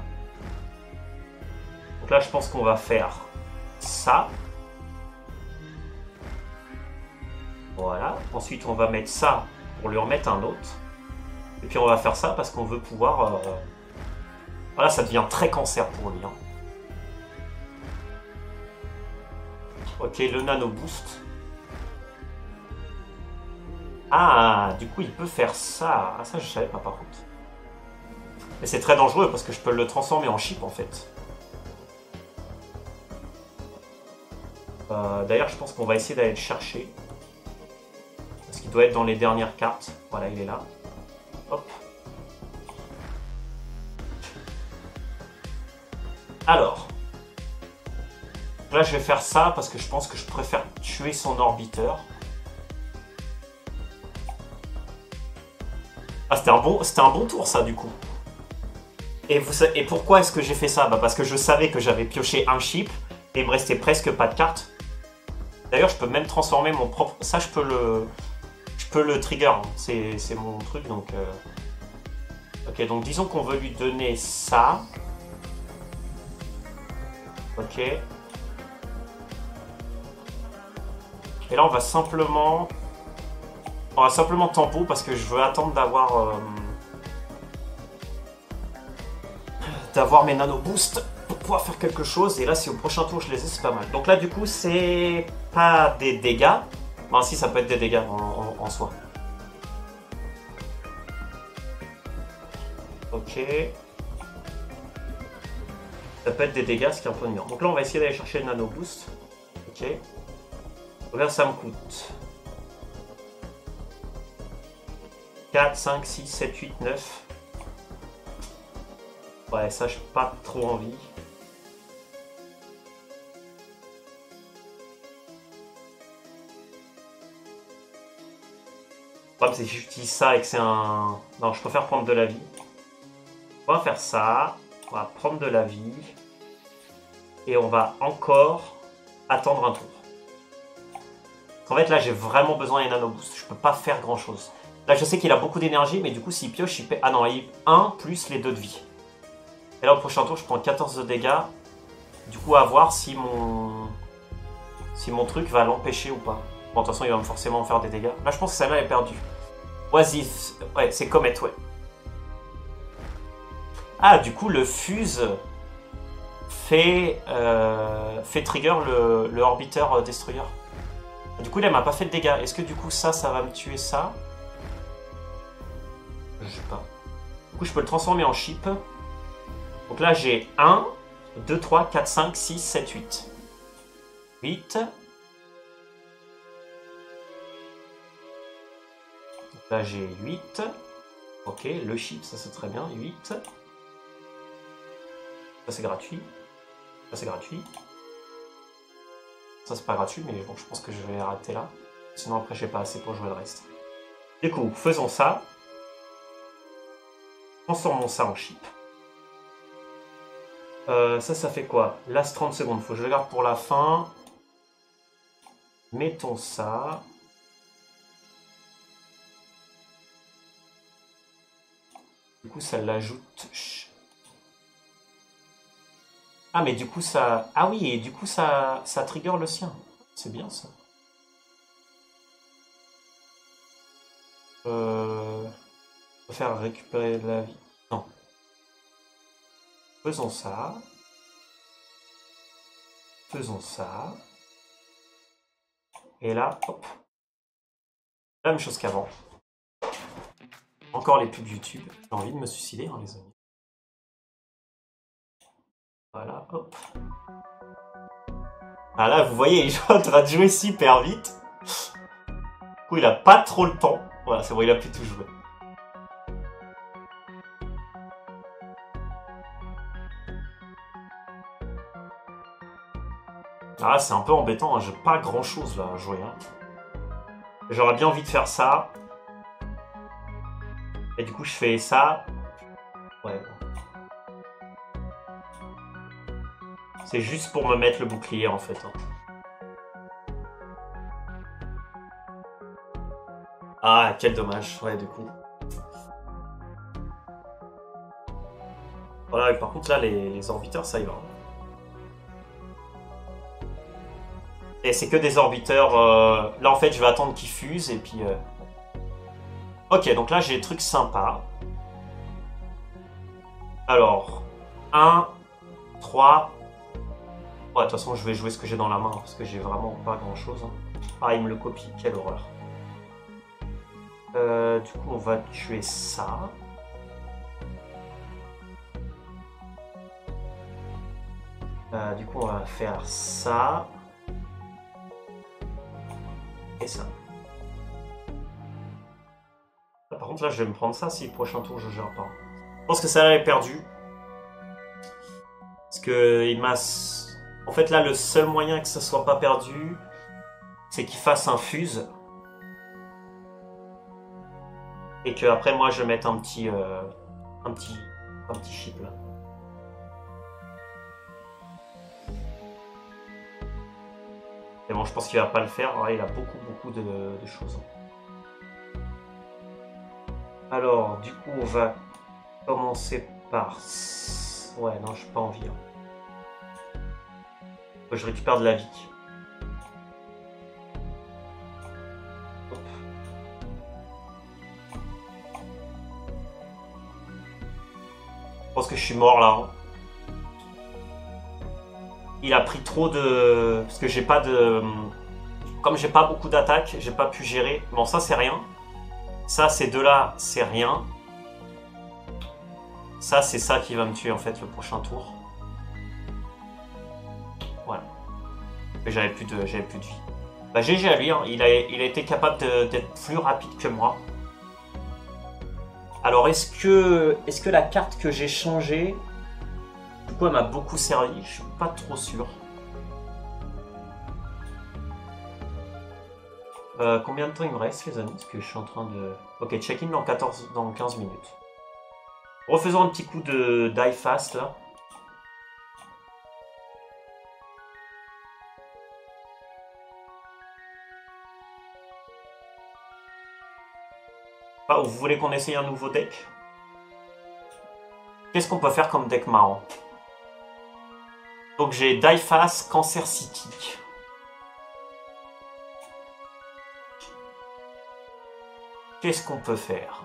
Donc là, je pense qu'on va faire ça. Voilà. Ensuite, on va mettre ça pour lui remettre un autre. Et puis, on va faire ça parce qu'on veut pouvoir... Voilà, ça devient très cancer pour lui. Hein. Ok, le nano boost. Ah, du coup, il peut faire ça. Ah, ça, je savais pas par contre. Mais c'est très dangereux parce que je peux le transformer en chip en fait. D'ailleurs, je pense qu'on va essayer d'aller le chercher. Parce qu'il doit être dans les dernières cartes. Voilà, il est là. Hop. Alors, là je vais faire ça parce que je pense que je préfère tuer son orbiteur. Ah, c'était un bon tour ça du coup. Et pourquoi est-ce que j'ai fait ça? Bah, parce que je savais que j'avais pioché un chip et il me restait presque pas de cartes. D'ailleurs, je peux même transformer mon propre... Ça, je peux le trigger. Hein. C'est mon truc, donc... Ok, donc disons qu'on veut lui donner ça. Ok. Et là, on va simplement tempo parce que je veux attendre d'avoir mes nano boosts pour pouvoir faire quelque chose. Et là, si au prochain tour je les ai, c'est pas mal. Donc là, du coup, c'est pas des dégâts. Bon, si, ça peut être des dégâts en soi. Ok. Ça peut être des dégâts, ce qui est un peu ennuyant. Donc là, on va essayer d'aller chercher le nano boost. Ok. Donc là, ça me coûte 4, 5, 6, 7, 8, 9. Ouais, ça, j'ai pas trop envie. Le problème, c'est que j'utilise ça et que c'est un... Non, je préfère prendre de la vie. On va faire ça. On va prendre de la vie. Et on va encore attendre un tour. En fait, là, j'ai vraiment besoin des nano boosts. Je peux pas faire grand chose. Là, je sais qu'il a beaucoup d'énergie, mais du coup, s'il pioche, il paie... Ah non, il 1 plus les 2 de vie. Et là, au prochain tour, je prends 14 de dégâts. Du coup, à voir si mon truc va l'empêcher ou pas. Bon, de toute façon, il va forcément me faire des dégâts. Là, je pense que celle-là est perdue. Oisif. Ouais, c'est Comet, ouais. Ah, du coup, le fuse fait trigger le orbiteur destroyer. Du coup, là, il m'a pas fait de dégâts. Est-ce que du coup, ça va me tuer ça? Je sais pas. Du coup, je peux le transformer en chip. Donc là, j'ai 1, 2, 3, 4, 5, 6, 7, 8. 8. Là, j'ai 8. Ok, le chip, ça c'est très bien. 8. Ça, c'est gratuit. Ça, c'est gratuit. Ça, c'est pas gratuit, mais bon, je pense que je vais arrêter là. Sinon, après, j'ai pas assez pour jouer le reste. Du coup, faisons ça. Transformons ça en chip. Ça fait quoi? Last 30 secondes. Faut que je le garde pour la fin. Mettons ça. Du coup, ça l'ajoute. Ah, mais du coup, ça... Ah oui, et du coup, ça trigger le sien. C'est bien, ça. Faire récupérer de la vie. Non. Faisons ça. Faisons ça. Et là, hop. La même chose qu'avant. Encore les pubs YouTube. J'ai envie de me suicider, hein, les amis. Voilà, hop. Ah là, vous voyez, il est en train de jouer super vite. Du coup, il a pas trop le temps. Voilà, c'est bon, il a pu tout jouer. Ah, c'est un peu embêtant, hein. J'ai pas grand chose là à jouer. Hein. J'aurais bien envie de faire ça. Et du coup, je fais ça. Ouais. C'est juste pour me mettre le bouclier en fait. Hein. Ah, quel dommage. Ouais, du coup. Voilà, par contre, là, les orbiteurs, ça y va. Et c'est que des orbiteurs. Là, en fait, je vais attendre qu'ils fusent et puis. Ok, donc là, j'ai des trucs sympas. Alors, 1, 3. Ouais, de toute façon, je vais jouer ce que j'ai dans la main parce que j'ai vraiment pas grand chose. Ah, il me le copie, quelle horreur. Du coup, on va tuer ça. Du coup, on va faire ça. Et ça. Par contre, là, je vais me prendre ça si le prochain tour, je gère pas. Je pense que ça là est perdu. Parce que il m'a... En fait, là, le seul moyen que ça soit pas perdu, c'est qu'il fasse un fuse. Et que après moi, je mette un petit chip, là. Mais bon, je pense qu'il va pas le faire. Ouais, il a beaucoup de choses. Alors, du coup, on va commencer par... Ouais, non, j'ai pas envie. Hein. Faut que je récupère de la vie. Hop. Je pense que je suis mort, là. Hein. Il a pris trop de... Parce que j'ai pas de... Comme j'ai pas beaucoup d'attaques, j'ai pas pu gérer. Bon, ça, c'est rien. Ça, ces deux-là, c'est rien. Ça, c'est ça qui va me tuer, en fait, le prochain tour. Voilà. Mais j'avais plus de vie. Bah, GG à lui, hein. Il a été capable d'être plus rapide que moi. Alors, est-ce que la carte que j'ai changée, du coup, elle m'a beaucoup servi? Je suis pas trop sûr. Combien de temps il me reste, les amis? Parce que je suis en train de... Ok, check-in dans 15 minutes. Refaisons un petit coup de die fast, là. Ah, vous voulez qu'on essaye un nouveau deck? Qu'est-ce qu'on peut faire comme deck marrant? Donc j'ai die fast, Cancer City. Qu'est-ce qu'on peut faire?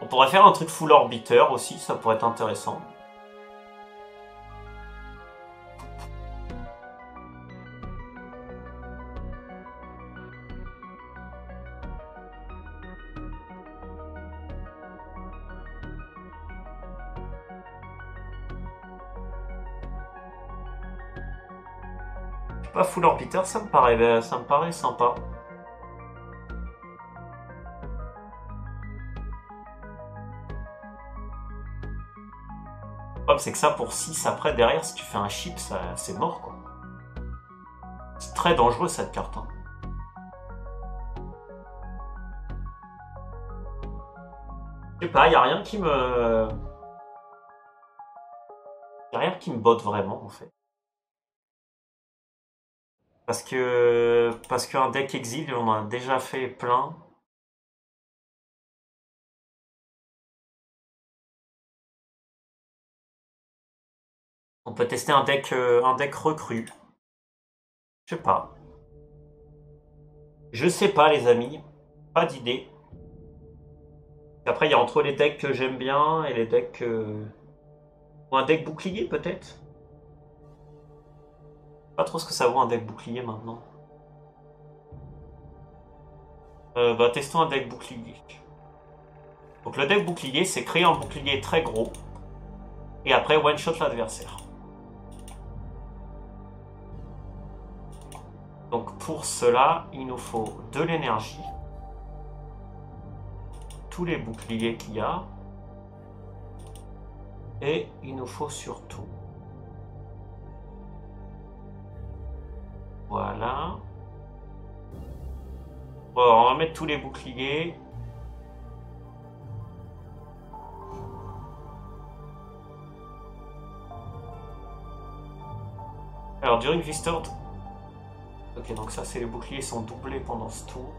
On pourrait faire un truc full orbiter aussi, ça pourrait être intéressant. Pas full orbiter, ça me paraît sympa. problème, c'est que ça, pour 6, après, derrière, si tu fais un chip, c'est mort, quoi. C'est très dangereux, cette carte. Hein. Je sais pas, y a rien qui me... Y a rien qui me botte vraiment, en fait. Parce qu'un deck exil, on en a déjà fait plein. On peut tester un deck recru. Je sais pas. Je sais pas, les amis. Pas d'idée. Après, il y a entre les decks que j'aime bien et les decks... Ou un deck bouclier, peut-être. Pas trop ce que ça vaut un deck bouclier maintenant. Bah, testons un deck bouclier. Donc le deck bouclier, c'est créer un bouclier très gros. Et après, one-shot l'adversaire. Donc pour cela, il nous faut de l'énergie. Tous les boucliers qu'il y a. Et il nous faut surtout... Voilà. Bon, on va mettre tous les boucliers. Alors, during this turn... Ok, donc ça, c'est les boucliers sont doublés pendant ce tour.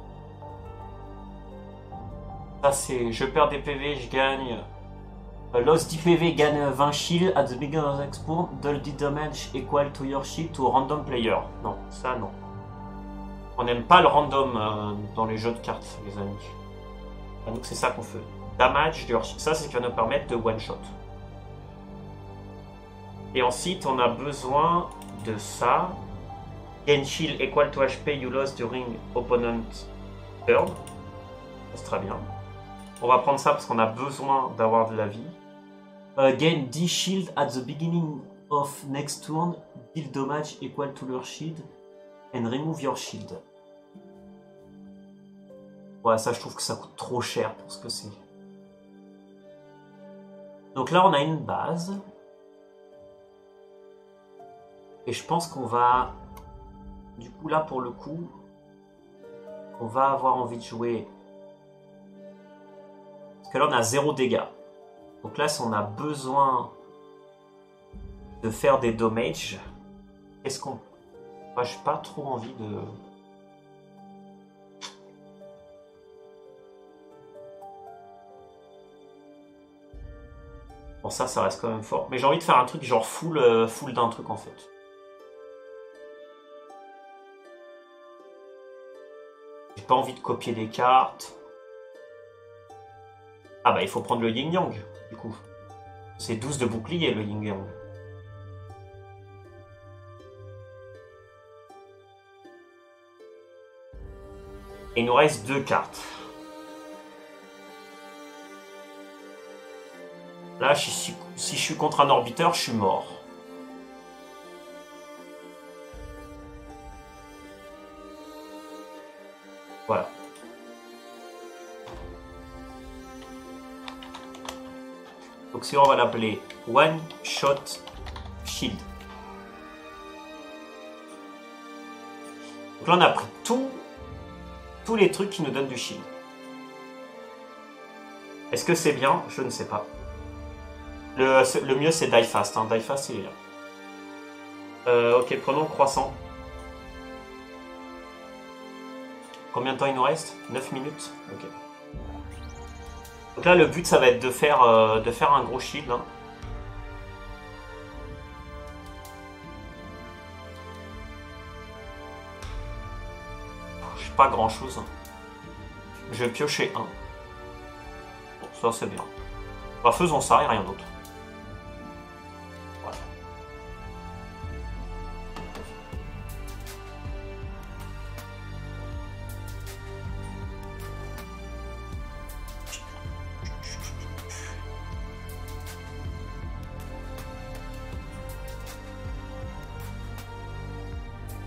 Ça, c'est je perds des PV, je gagne... Lost 10 PV, gagne 20 shield at the beginning of the next turn. Deal the damage equal to your shield to a random player. Non, ça, non. On n'aime pas le random dans les jeux de cartes, les amis. Donc, c'est ça qu'on fait. Damage, your shield. Ça, c'est ce qui va nous permettre de one-shot. Et ensuite, on a besoin de ça. Gain shield equal to HP you lost during opponent turn. C'est très bien. On va prendre ça parce qu'on a besoin d'avoir de la vie. Gain 10 shield at the beginning of next turn. Deal damage equal to your shield. And remove your shield. Ouais, ça je trouve que ça coûte trop cher pour ce que c'est. Donc là on a une base. Et je pense qu'on va... Du coup là pour le coup... On va avoir envie de jouer... Parce que là on a 0 dégâts. Donc là si on a besoin de faire des damages, est-ce qu'on... Moi j'ai pas trop envie de... Bon ça reste quand même fort. Mais j'ai envie de faire un truc genre full d'un truc en fait. J'ai pas envie de copier des cartes. Ah bah il faut prendre le yin yang du coup. C'est 12 de bouclier le yin yang. Et il nous reste 2 cartes. Là, si je suis contre un orbiteur, je suis mort. Voilà. Donc si on va l'appeler One Shot Shield. Donc là, on a pris tous les trucs qui nous donnent du shield. Est-ce que c'est bien? Je ne sais pas. Le mieux c'est Die Fast. Hein. Die Fast il est là. Ok, prenons croissant. Combien de temps il nous reste? 9 minutes. Ok. Donc là le but ça va être de faire un gros shield. Hein. J'ai pas grand chose. Hein. Je vais piocher un. Bon, ça c'est bien. Bah, faisons ça et rien d'autre. Voilà.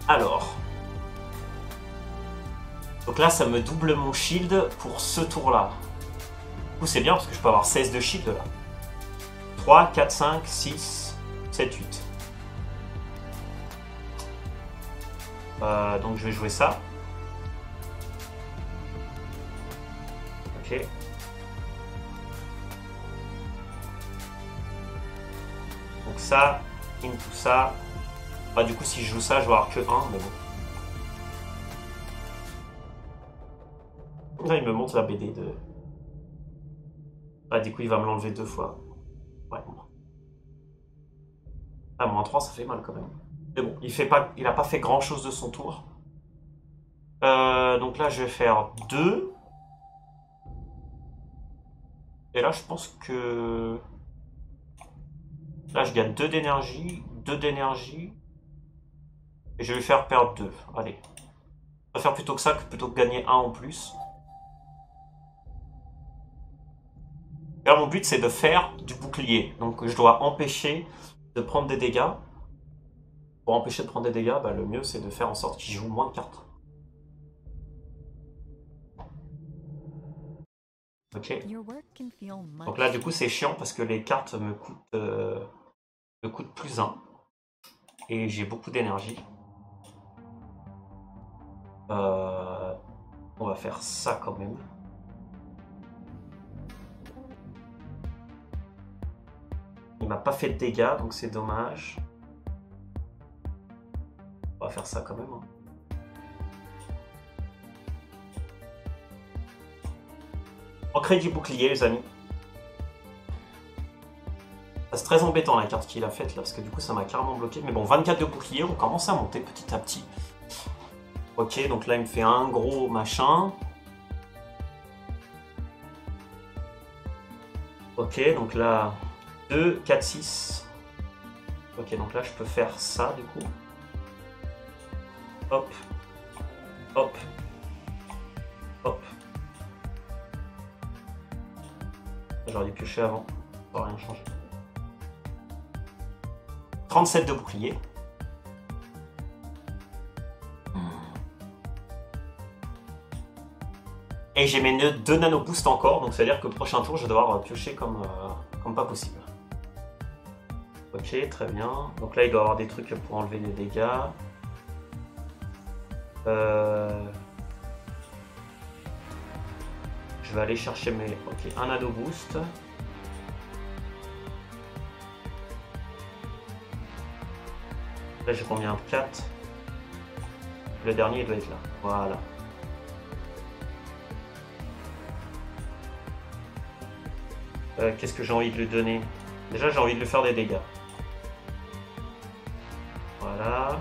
Alors. Donc là, ça me double mon shield pour ce tour-là. Du coup, c'est bien parce que je peux avoir 16 de shield là. 3, 4, 5, 6, 7, 8. Donc je vais jouer ça. Ok. Donc ça, into ça. Ah, du coup, si je joue ça, je vais avoir que 1, mais bon. Là, il me montre la BD de... Ah, du coup, il va me l'enlever 2 fois. Ouais. Ah, moins 3, ça fait mal quand même. Mais bon, il a pas fait grand chose de son tour. Donc là, je vais faire 2. Et là, je pense que... Là, je gagne 2 d'énergie, 2 d'énergie. Et je vais lui faire perdre 2. Allez. Je préfère plutôt que ça que plutôt que gagner 1 en plus. Là, mon but, c'est de faire du bouclier. Donc, je dois empêcher de prendre des dégâts. Pour empêcher de prendre des dégâts, bah, le mieux, c'est de faire en sorte qu'il joue moins de cartes. Ok. Donc là, du coup, c'est chiant parce que les cartes me coûtent plus 1. Et j'ai beaucoup d'énergie. On va faire ça quand même. Il m'a pas fait de dégâts, donc c'est dommage. On va faire ça quand même. On crée du bouclier, les amis. C'est très embêtant la carte qu'il a faite là, parce que du coup ça m'a clairement bloqué. Mais bon, 24 de bouclier, on commence à monter petit à petit. Ok, donc là il me fait un gros machin. Ok, donc là, 2, 4, 6. Ok, donc là je peux faire ça du coup. Hop, hop, hop. J'aurais dû piocher avant, ça n'aurait rien changé. 37 de bouclier. Et j'ai mes 2 nano boost encore, donc ça veut dire que le prochain tour je vais devoir piocher comme pas possible. Ok, très bien. Donc là il doit y avoir des trucs pour enlever des dégâts. Je vais aller chercher mes... Ok, un nano boost. Là j'ai combien? 4. Le dernier il doit être là. Voilà. Qu'est-ce que j'ai envie de lui donner? Déjà j'ai envie de lui faire des dégâts. Voilà.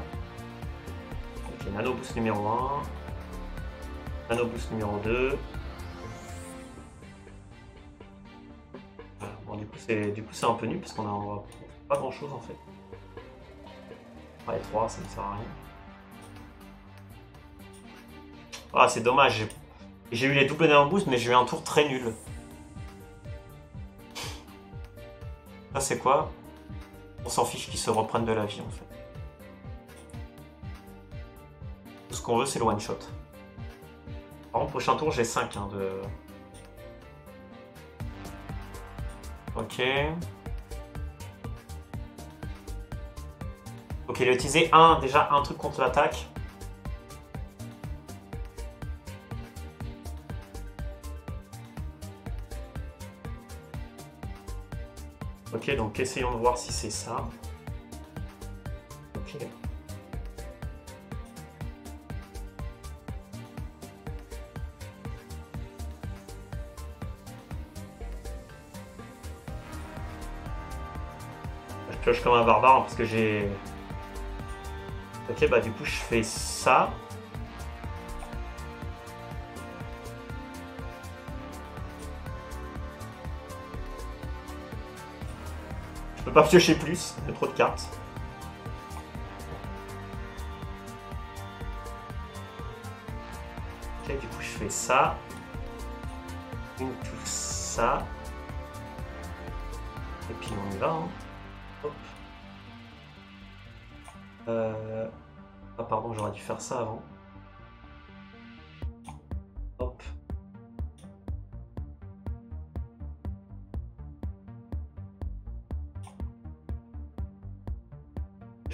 Ok, nano boost numéro 1. Nano boost numéro 2. Bon, du coup c'est un peu nul parce qu'on a pas grand chose en fait. Ouais, 3, ça ne sert à rien. Ah, c'est dommage. J'ai eu les doubles nano boost, mais j'ai eu un tour très nul. Ça, c'est quoi? On s'en fiche qu'ils se reprennent de la vie, en fait. Tout ce qu'on veut, c'est le one shot. Par contre, prochain tour, j'ai 5 hein, de... Ok. Ok, il a utilisé déjà un truc contre l'attaque. Ok, donc essayons de voir si c'est ça. Ok. Je pioche comme un barbare parce que j'ai... Ok, bah du coup je fais ça. Je peux pas piocher plus, il y a trop de cartes. Ok, du coup je fais ça. Into ça. Et puis on y va. Hein. Hop. Ah pardon, j'aurais dû faire ça avant. Hop.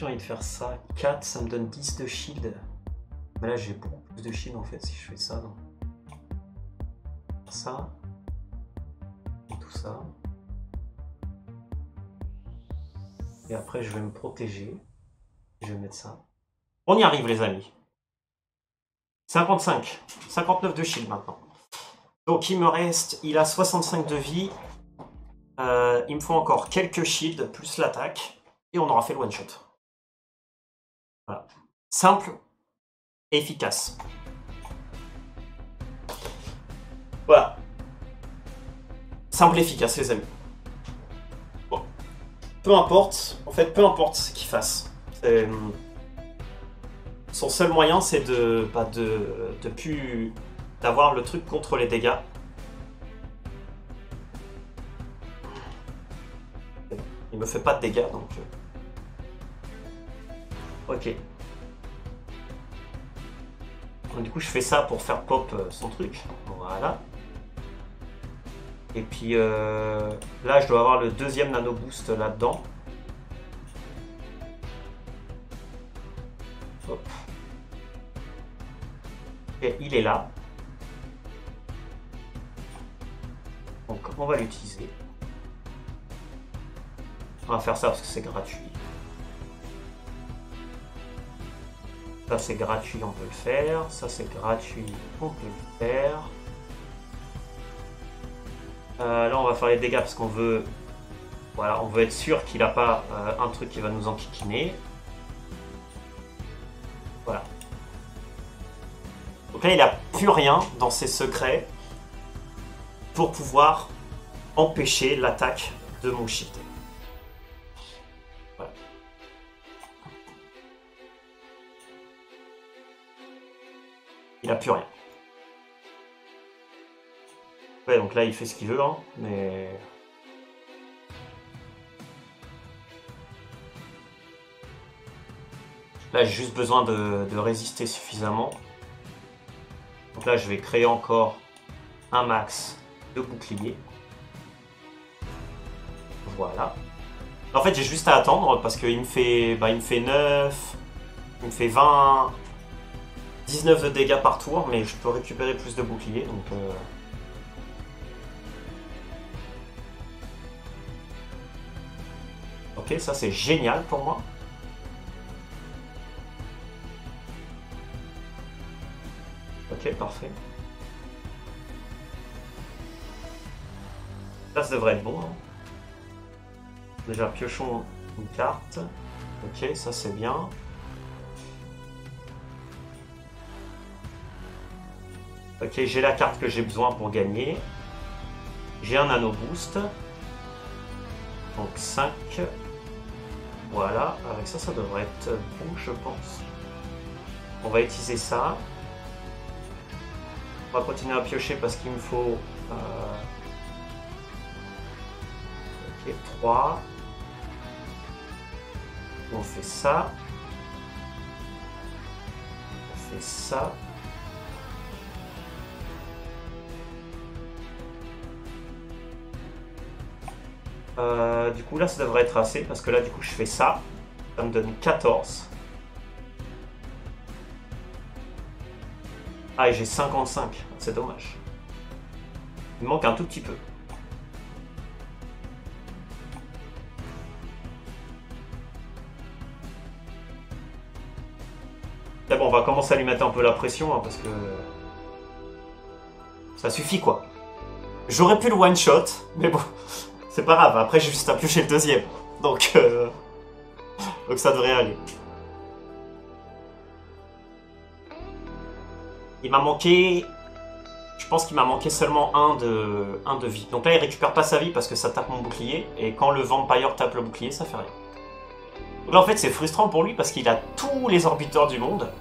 j'ai envie de faire ça. 4, ça me donne 10 de shield. Mais là, j'ai beaucoup plus de shield en fait si je fais ça. Donc. Ça. Et tout ça. Et après, je vais me protéger. Je vais mettre ça. On y arrive, les amis. 55. 59 de shield maintenant. Donc, il me reste... Il a 65 de vie. Il me faut encore quelques shields plus l'attaque. Et on aura fait le one-shot. Voilà. Simple et efficace. Voilà. Simple et efficace, les amis. Bon. Peu importe. En fait, peu importe ce qu'il fasse. Son seul moyen, c'est de plus d'avoir le truc contre les dégâts. Il me fait pas de dégâts, donc... Ok. Donc, du coup, je fais ça pour faire pop son truc. Voilà. Et puis, là, je dois avoir le deuxième nano boost là-dedans. Hop. Et il est là. Donc, on va l'utiliser. On va faire ça parce que c'est gratuit. Ça c'est gratuit, on peut le faire. Ça c'est gratuit, on peut le faire. Là on va faire les dégâts parce qu'on veut... Voilà, on veut être sûr qu'il n'a pas un truc qui va nous enquiquiner. Voilà. Donc là il n'a plus rien dans ses secrets pour pouvoir empêcher l'attaque de mon shield. Il n'a plus rien. Ouais, donc là, il fait ce qu'il veut, hein, mais... Là, j'ai juste besoin de résister suffisamment. Donc là, je vais créer encore un max de bouclier. Voilà. En fait, j'ai juste à attendre parce qu'il me fait, il me fait 9, il me fait 20... 19 de dégâts par tour, mais je peux récupérer plus de boucliers, donc... Ok, ça c'est génial pour moi. Ok, parfait. Ça devrait être bon. Hein. Déjà, piochons une carte. Ok, ça c'est bien. Ok, j'ai la carte que j'ai besoin pour gagner. J'ai un nano boost. Donc 5. Voilà, avec ça, ça devrait être bon, je pense. On va utiliser ça. On va continuer à piocher parce qu'il me faut... Ok, 3. On fait ça. On fait ça. Du coup là ça devrait être assez parce que là du coup je fais ça, ça me donne 14. Ah et j'ai 55, c'est dommage. Il me manque un tout petit peu. Mais bon, on va commencer à lui mettre un peu la pression hein, parce que ça suffit quoi. J'aurais pu le one shot, mais bon. C'est pas grave, après j'ai juste à piocher le deuxième. Donc ça devrait aller. Il m'a manqué... Je pense qu'il m'a manqué seulement un de vie. Donc là il récupère pas sa vie parce que ça tape mon bouclier. Et quand le Vampire tape le bouclier, ça fait rien. Donc là en fait c'est frustrant pour lui parce qu'il a tous les orbiteurs du monde.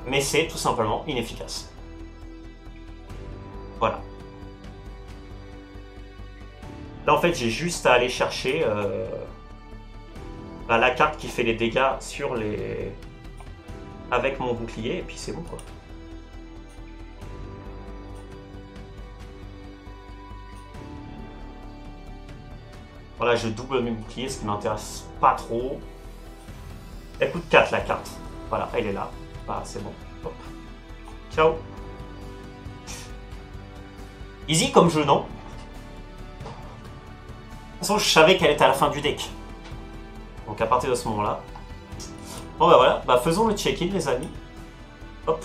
Mais c'est tout simplement inefficace. Voilà. Là en fait j'ai juste à aller chercher la carte qui fait les dégâts sur les... avec mon bouclier et puis c'est bon quoi. Voilà, je double mes boucliers, ce qui m'intéresse pas trop. Elle coûte 4 la carte. Voilà, elle est là. Bah, c'est bon. Hop. Ciao. Easy comme jeu, non? De toute façon, je savais qu'elle était à la fin du deck. Donc à partir de ce moment-là. Bon bah voilà, bah faisons le check-in les amis. Hop.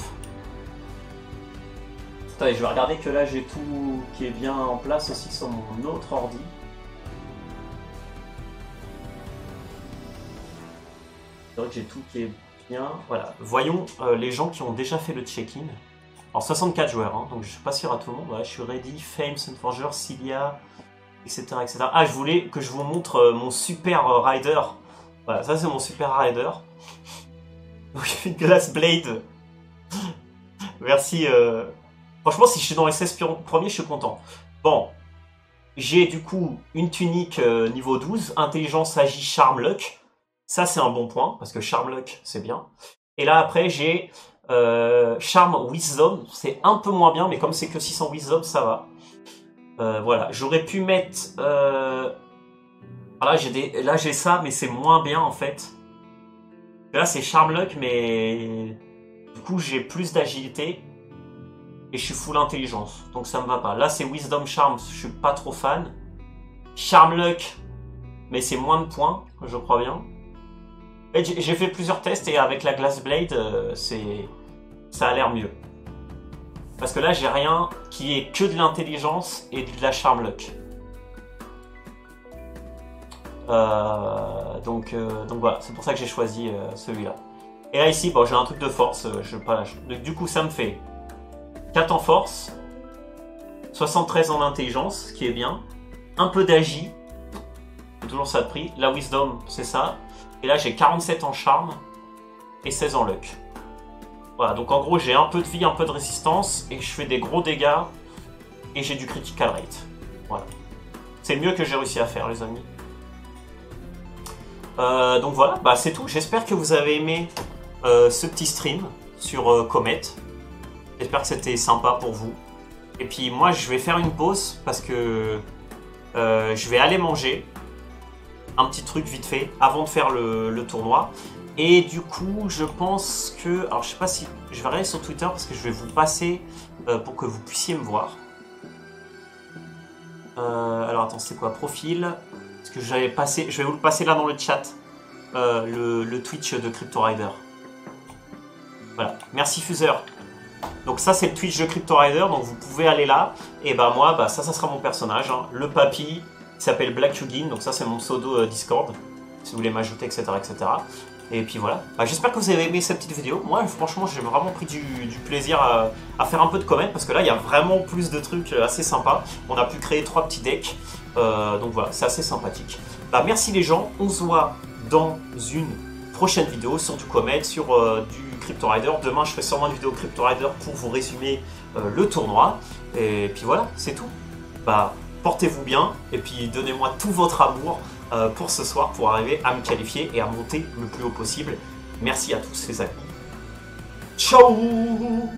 Attendez, je vais regarder que là j'ai tout qui est bien en place aussi sur mon autre ordi. C'est vrai que j'ai tout qui est bien. Voilà, voyons les gens qui ont déjà fait le check-in. Alors 64 joueurs, hein, donc je suis pas sûr à tout le monde. Voilà, je suis ready, Fame, Sunforger, Cilia, etc., etc. Ah, je voulais que je vous montre mon super rider. Voilà, ça c'est mon super rider. Oui, Glass Blade. Merci. Franchement, si je suis dans les 16 premiers, je suis content. Bon, j'ai du coup une tunique niveau 12, intelligence, agi, charme, luck. Ça, c'est un bon point, parce que charme, luck, c'est bien. Et là, après, j'ai charme, wisdom. C'est un peu moins bien, mais comme c'est que 600 wisdom, ça va. Voilà, j'aurais pu mettre... Là, j'ai ça, mais c'est moins bien, en fait. Là, c'est charme, luck, mais... Du coup, j'ai plus d'agilité. Et je suis full intelligence, donc ça me va pas. Là, c'est Wisdom Charm, je suis pas trop fan. Charm Luck, mais c'est moins de points, je crois bien. J'ai fait plusieurs tests et avec la Glass Blade, ça a l'air mieux. Parce que là, j'ai rien qui est que de l'intelligence et de la Charm Luck. Donc voilà, c'est pour ça que j'ai choisi celui-là. Et là, ici, bon, j'ai un truc de force, du coup, ça me fait 4 en force, 73 en intelligence, ce qui est bien, un peu d'agi, c'est toujours ça de prix, la wisdom c'est ça, et là j'ai 47 en charme et 16 en luck. Voilà, donc en gros j'ai un peu de vie, un peu de résistance, et je fais des gros dégâts, et j'ai du critical rate. Voilà. C'est le mieux que j'ai réussi à faire les amis. Donc voilà, bah, c'est tout, j'espère que vous avez aimé ce petit stream sur Comet. J'espère que c'était sympa pour vous. Et puis moi, je vais faire une pause parce que je vais aller manger un petit truc vite fait avant de faire le tournoi. Et du coup, je pense que... Alors, je sais pas si... Je vais regarder sur Twitter parce que je vais vous passer pour que vous puissiez me voir. Alors, attends, c'est quoi? Profil. Parce que j'avais passé... Je vais vous le passer là dans le chat. Le Twitch de Crypto Rider. Voilà. Merci Fuseur. Donc ça c'est le Twitch de Crypto Rider, donc vous pouvez aller là. Et bah moi, bah, ça sera mon personnage, hein. Le papy, qui s'appelle Black Hugin, donc ça c'est mon pseudo Discord, si vous voulez m'ajouter, etc., etc. Et puis voilà, bah, j'espère que vous avez aimé cette petite vidéo. Moi franchement j'ai vraiment pris du plaisir à faire un peu de comment, parce que là il y a vraiment plus de trucs assez sympas. On a pu créer 3 petits decks, donc voilà, c'est assez sympathique. Bah, merci les gens, on se voit dans une prochaine vidéo sur du Comet, sur du Crypto Rider. Demain, je ferai sûrement une vidéo Crypto Rider pour vous résumer le tournoi. Et puis voilà, c'est tout. Bah, portez-vous bien et puis donnez-moi tout votre amour pour ce soir pour arriver à me qualifier et à monter le plus haut possible. Merci à tous les amis. Ciao!